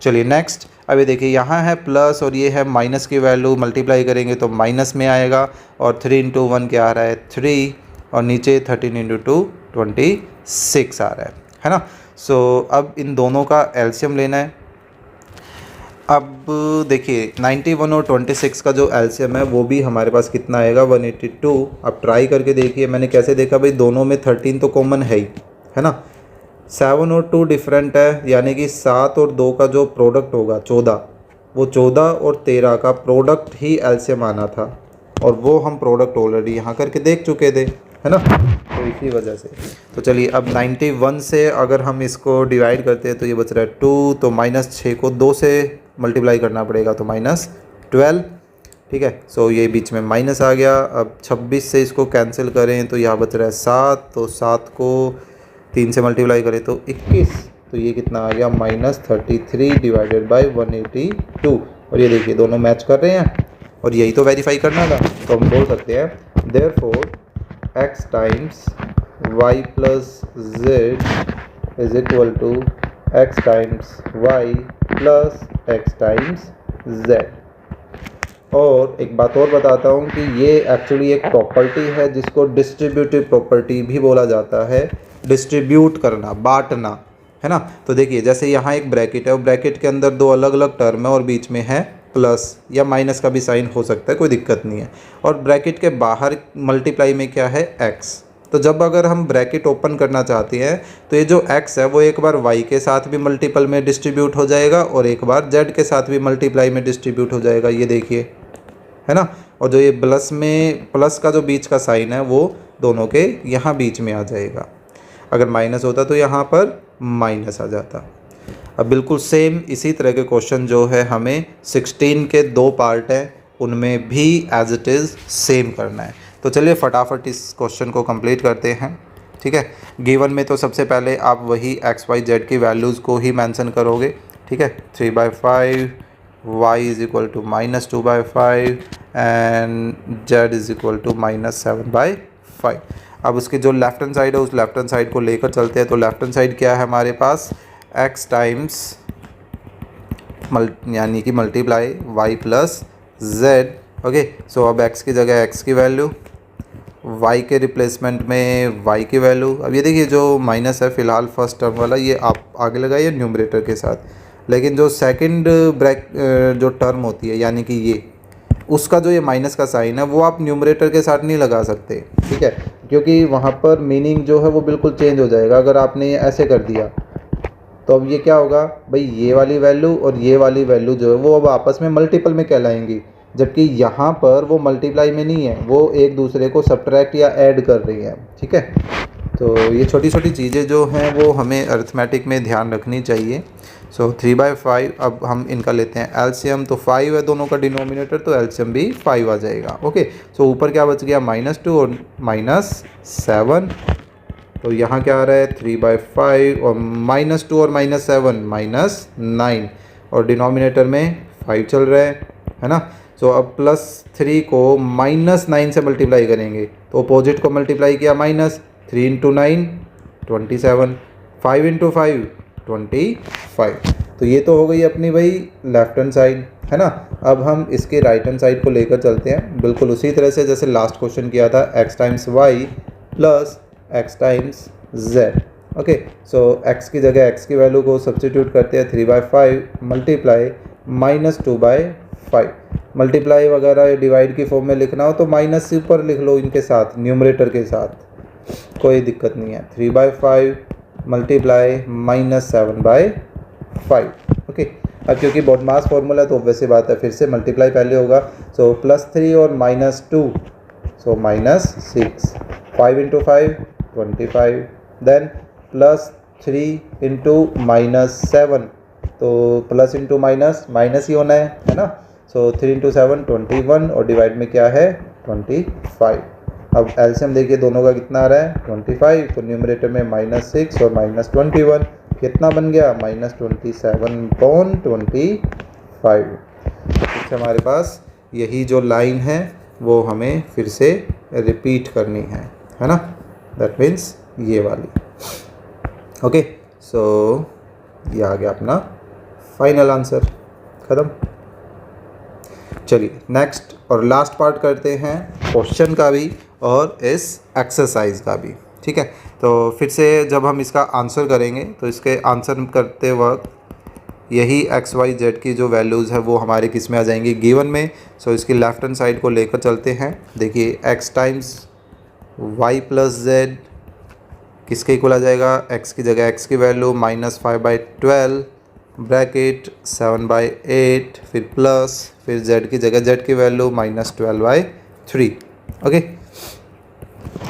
चलिए नेक्स्ट, अब ये देखिए यहाँ है प्लस और ये है माइनस की वैल्यू, मल्टीप्लाई करेंगे तो माइनस में आएगा, और 3 × 1 क्या आ रहा है 3, और नीचे 13 × 2 26 आ रहा है ना। सो अब इन दोनों का एलसीएम लेना है। अब देखिए 91 और 26 का जो एलसीएम है वो भी हमारे पास कितना आएगा 182। अब ट्राई करके देखिए, मैंने कैसे देखा भाई, दोनों में 13 तो कॉमन है ही, है ना। 7 और 2 डिफरेंट है, यानी कि 7 और 2 का जो प्रोडक्ट होगा 14, वो 14 और 13 का प्रोडक्ट ही एलसीएम आना था, और वो हम प्रोडक्ट ऑलरेडी यहाँ करके देख चुके थे, है ना, तो इसी वजह से। तो चलिए अब 91 से अगर हम इसको डिवाइड करते हैं तो ये बच रहा है 2, तो -6 को 2 से मल्टीप्लाई करना पड़ेगा तो -12, ठीक है। सो ये बीच में माइनस आ गया। अब 26 से इसको कैंसिल करें तो यहाँ बच रहा है 7, तो 7 को 3 से मल्टीप्लाई करें तो 21, तो ये कितना आ गया -33 डिवाइडेड बाई 182। और ये देखिए दोनों मैच कर रहे हैं और यही तो वेरीफाई करना था। तो हम बोल सकते हैं therefore x times y plus z is equal to x times y plus x times z। और एक बात और बताता हूँ कि ये एक्चुअली एक प्रॉपर्टी है जिसको डिस्ट्रीब्यूटिव प्रॉपर्टी भी बोला जाता है। डिस्ट्रीब्यूट करना, बांटना, है ना। तो देखिए जैसे यहाँ एक ब्रैकेट है और ब्रैकेट के अंदर दो अलग अलग टर्म है और बीच में है प्लस या माइनस का भी साइन हो सकता है, कोई दिक्कत नहीं है। और ब्रैकेट के बाहर मल्टीप्लाई में क्या है x। तो जब अगर हम ब्रैकेट ओपन करना चाहते हैं तो ये जो x है वो एक बार y के साथ भी मल्टीपल में डिस्ट्रीब्यूट हो जाएगा और एक बार z के साथ भी मल्टीप्लाई में डिस्ट्रीब्यूट हो जाएगा, ये देखिए, है ना। और जो ये प्लस का जो बीच का साइन है वो दोनों के यहाँ बीच में आ जाएगा। अगर माइनस होता तो यहाँ पर माइनस आ जाता। अब बिल्कुल सेम इसी तरह के क्वेश्चन जो है हमें 16 के 2 पार्ट हैं उनमें भी एज इट इज़ सेम करना है। तो चलिए फटाफट इस क्वेश्चन को कंप्लीट करते हैं, ठीक है। गिवन में तो सबसे पहले आप वही x y z की वैल्यूज़ को ही मेंशन करोगे, ठीक है। 3/5 y is equal to -2/5 and z is equal to -7/5। अब उसकी जो लेफ्ट हैंड साइड है उस लेफ्ट हैंड साइड को लेकर चलते हैं। तो लेफ्ट हैंड साइड क्या है हमारे पास, x टाइम्स यानी कि multiply y plus z। Okay, so अब x की जगह x की वैल्यू, y के रिप्लेसमेंट में y की वैल्यू। अब ये देखिए जो माइनस है फ़िलहाल फर्स्ट टर्म वाला ये आप आगे लगाइए न्यूमरेटर के साथ, लेकिन जो सेकंड जो टर्म होती है यानी कि ये उसका जो ये माइनस का साइन है वो आप न्यूमरेटर के साथ नहीं लगा सकते, ठीक है, क्योंकि वहाँ पर मीनिंग जो है वो बिल्कुल चेंज हो जाएगा अगर आपने ये ऐसे कर दिया। तो अब ये क्या होगा भाई, ये वाली वैल्यू और ये वाली वैल्यू जो है वो अब आपस में मल्टीपल में कहलाएंगी, जबकि यहाँ पर वो मल्टीप्लाई में नहीं है, वो एक दूसरे को सब्ट्रैक्ट या ऐड कर रही हैं, ठीक है। तो ये छोटी छोटी चीज़ें जो हैं वो हमें अरिथमेटिक में ध्यान रखनी चाहिए। सो 3/5, अब हम इनका लेते हैं एलसीएम। तो 5 है दोनों का डिनोमिनेटर तो एलसीएम भी 5 आ जाएगा। ओके, सो ऊपर क्या बच गया -2 और -7। तो यहाँ क्या आ रहा है 3/5 और -2 और -7 -9 और डिनोमिनेटर में 5 चल रहा है ना। सो अब +3 को -9 से मल्टीप्लाई करेंगे तो अपोजिट को मल्टीप्लाई किया -3 × 9 27, 5 × 5 25। तो ये तो हो गई अपनी भाई लेफ्ट हैंड साइड, है ना। अब हम इसके राइट हैंड साइड को लेकर चलते हैं बिल्कुल उसी तरह से जैसे लास्ट क्वेश्चन किया था, x times y plus x times z। Okay, so x की जगह x की वैल्यू को सब्स्टिट्यूट करते हैं 3/5 मल्टीप्लाई -2/5। मल्टीप्लाई वगैरह डिवाइड की फॉर्म में लिखना हो तो माइनस ऊपर लिख लो इनके साथ न्यूमरेटर के साथ, कोई दिक्कत नहीं है। 3/5 मल्टीप्लाई -7/5। ओके, अब क्योंकि बॉड मास फॉर्मूला है तो वैसे बात है फिर से मल्टीप्लाई पहले होगा। सो +3 और -2 सो -6, 5 × 5 25, देन +3 × -7 तो प्लस इंटू माइनस ही होना है ना। सो 3 × 7 21 और डिवाइड में क्या है 25। अब एलसीएम देखिए दोनों का कितना आ रहा है 25, तो न्यूमरेटर में -6 और -21 कितना बन गया -27/25। इससे हमारे पास यही जो लाइन है वो हमें फिर से रिपीट करनी है ना, दैट मीन्स ये वाली। ओके, सो ये आ गया अपना फाइनल आंसर, ख़त्म। चलिए नेक्स्ट और लास्ट पार्ट करते हैं क्वेश्चन का भी और इस एक्सरसाइज का भी, ठीक है। तो फिर से जब हम इसका आंसर करेंगे तो इसके आंसर करते वक्त यही x y z की जो वैल्यूज़ है वो हमारे किस में आ जाएंगी गिवन में। सो इसकी लेफ्ट हैंड साइड को लेकर चलते हैं। देखिए x times y plus z किसके इक्वल आ जाएगा, x की जगह x की वैल्यू -5/12 ब्रैकेट 7/8 फिर प्लस फिर z की जगह z की वैल्यू -12/3। ओके,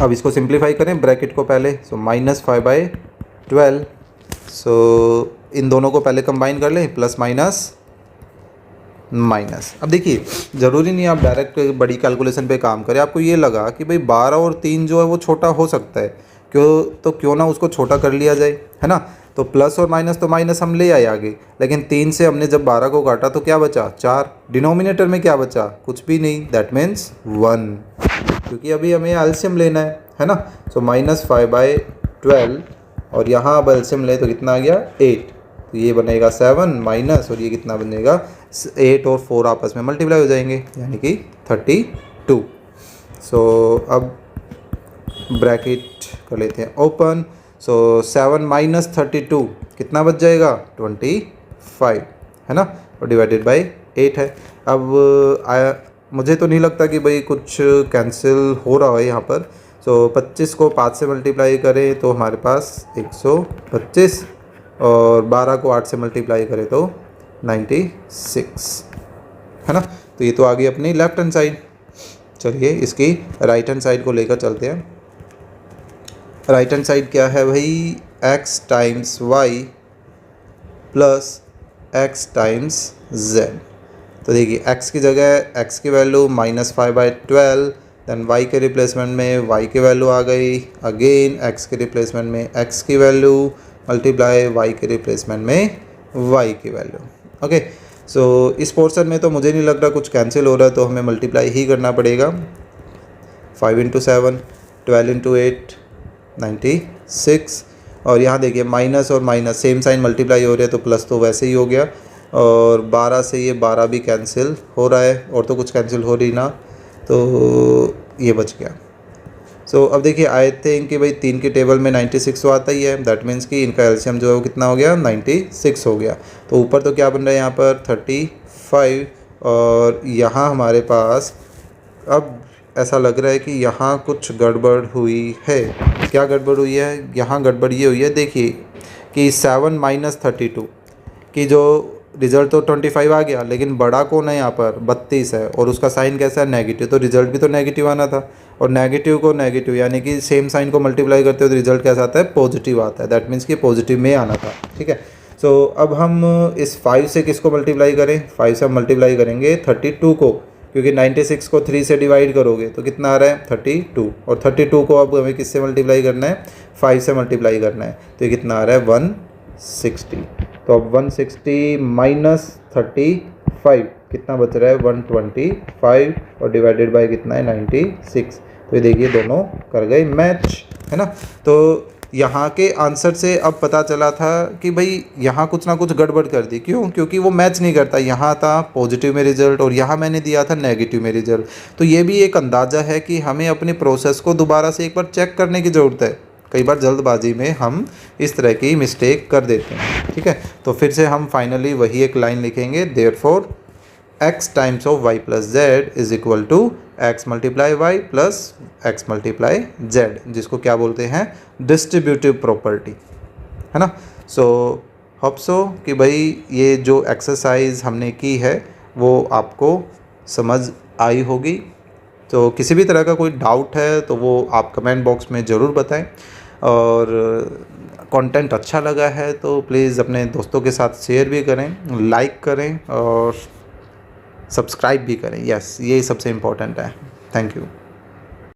अब इसको सिंप्लीफाई करें ब्रैकेट को पहले, सो -5/12, सो इन दोनों को पहले कंबाइन कर लें, प्लस माइनस माइनस। अब देखिए ज़रूरी नहीं आप डायरेक्ट बड़ी कैलकुलेशन पे काम करें, आपको ये लगा कि भाई 12 और 3 जो है वो छोटा हो सकता है, क्यों ना उसको छोटा कर लिया जाए, है ना। तो प्लस और माइनस, तो माइनस हम ले आए आगे, लेकिन 3 से हमने जब 12 को काटा तो क्या बचा 4, डिनोमिनेटर में क्या बचा, कुछ भी नहीं, दैट मीन्स 1, क्योंकि अभी हमें एलसीएम लेना है ना। सो -5/12 और यहाँ अब एलसीएम ले तो कितना आ गया 8, तो ये बनेगा 7 माइनस, और ये कितना बनेगा 8 और 4 आपस में मल्टीप्लाई हो जाएंगे, यानी कि 32। सो अब ब्रैकेट कर लेते हैं ओपन, सो 7 माइनस 32 कितना बच जाएगा 25, है ना, और डिवाइडेड बाई 8 है। अब मुझे तो नहीं लगता कि भाई कुछ कैंसिल हो रहा है यहाँ पर। सो 25 को 5 से मल्टीप्लाई करें तो हमारे पास 125, और 12 को 8 से मल्टीप्लाई करें तो 96, है ना। तो ये तो आ गई अपनी लेफ्ट हैंड साइड। चलिए इसकी राइट हैंड साइड को लेकर चलते हैं। राइट हैंड साइड क्या है भाई, x times y plus x times z। तो देखिए x की जगह x की वैल्यू -5/12, देन y के रिप्लेसमेंट में y की वैल्यू आ गई, अगेन x के रिप्लेसमेंट में x की वैल्यू मल्टीप्लाई y के रिप्लेसमेंट में y की वैल्यू। ओके, सो इस पोर्शन में तो मुझे नहीं लग रहा कुछ कैंसिल हो रहा है, तो हमें मल्टीप्लाई ही करना पड़ेगा। 5 × 7, 12 × 8, 96, और यहाँ देखिए माइनस और माइनस सेम साइन मल्टीप्लाई हो रहे हैं, तो प्लस तो वैसे ही हो गया, और 12 से ये 12 भी कैंसिल हो रहा है, और तो कुछ कैंसिल हो रही ना, तो ये बच गया। सो अब देखिए आई थिंक कि भाई 3 की टेबल में 96 तो आता ही है, दैट मीन्स कि इनका एलसीएम जो है वो कितना हो गया 96 हो गया। तो ऊपर तो क्या बन रहा है यहाँ पर 35, और यहाँ हमारे पास अब ऐसा लग रहा है कि यहाँ कुछ गड़बड़ हुई है। क्या गड़बड़ हुई है, यहाँ गड़बड़ ये हुई है, देखिए कि 7 माइनस 32 की जो रिज़ल्ट तो 25 आ गया, लेकिन बड़ा कौन है यहाँ पर 32 है, और उसका साइन कैसा है नेगेटिव, तो रिजल्ट भी तो नेगेटिव आना था, और नेगेटिव को नेगेटिव यानी कि सेम साइन को मल्टीप्लाई करते हो तो रिजल्ट कैसा आता है पॉजिटिव आता है, दैट मीन्स कि पॉजिटिव में आना था, ठीक है। सो अब हम इस 5 से किसको मल्टीप्लाई करें, 5 से हम मल्टीप्लाई करेंगे 32 को, क्योंकि 96 को 3 से डिवाइड करोगे तो कितना आ रहा है 32, और 32 को अब हमें किससे मल्टीप्लाई करना है 5 से मल्टीप्लाई करना है, तो ये कितना आ रहा है 160। तो अब 160 माइनस 35 कितना बच रहा है 125, और डिवाइडेड बाय कितना है 96। तो ये देखिए दोनों कर गए मैच, है ना। तो यहाँ के आंसर से अब पता चला था कि भाई यहाँ कुछ ना कुछ गड़बड़ कर दी, क्यों, क्योंकि वो मैच नहीं करता, यहाँ था पॉजिटिव में रिजल्ट और यहाँ मैंने दिया था नेगेटिव में रिजल्ट। तो ये भी एक अंदाज़ा है कि हमें अपने प्रोसेस को दोबारा से एक बार चेक करने की ज़रूरत है। कई बार जल्दबाजी में हम इस तरह की मिस्टेक कर देते हैं, ठीक है। तो फिर से हम फाइनली वही एक लाइन लिखेंगे, therefore x times of y plus z is equal to x multiply y plus x multiply z, जिसको क्या बोलते हैं डिस्ट्रीब्यूटिव प्रॉपर्टी, है ना। सो होप सो कि भाई ये जो एक्सरसाइज हमने की है वो आपको समझ आई होगी। तो किसी भी तरह का कोई डाउट है तो वो आप कमेंट बॉक्स में ज़रूर बताएं, और कंटेंट अच्छा लगा है तो प्लीज़ अपने दोस्तों के साथ शेयर भी करें, लाइक करें और सब्सक्राइब भी करें। यस, ये सबसे इम्पोर्टेंट है। Thank you.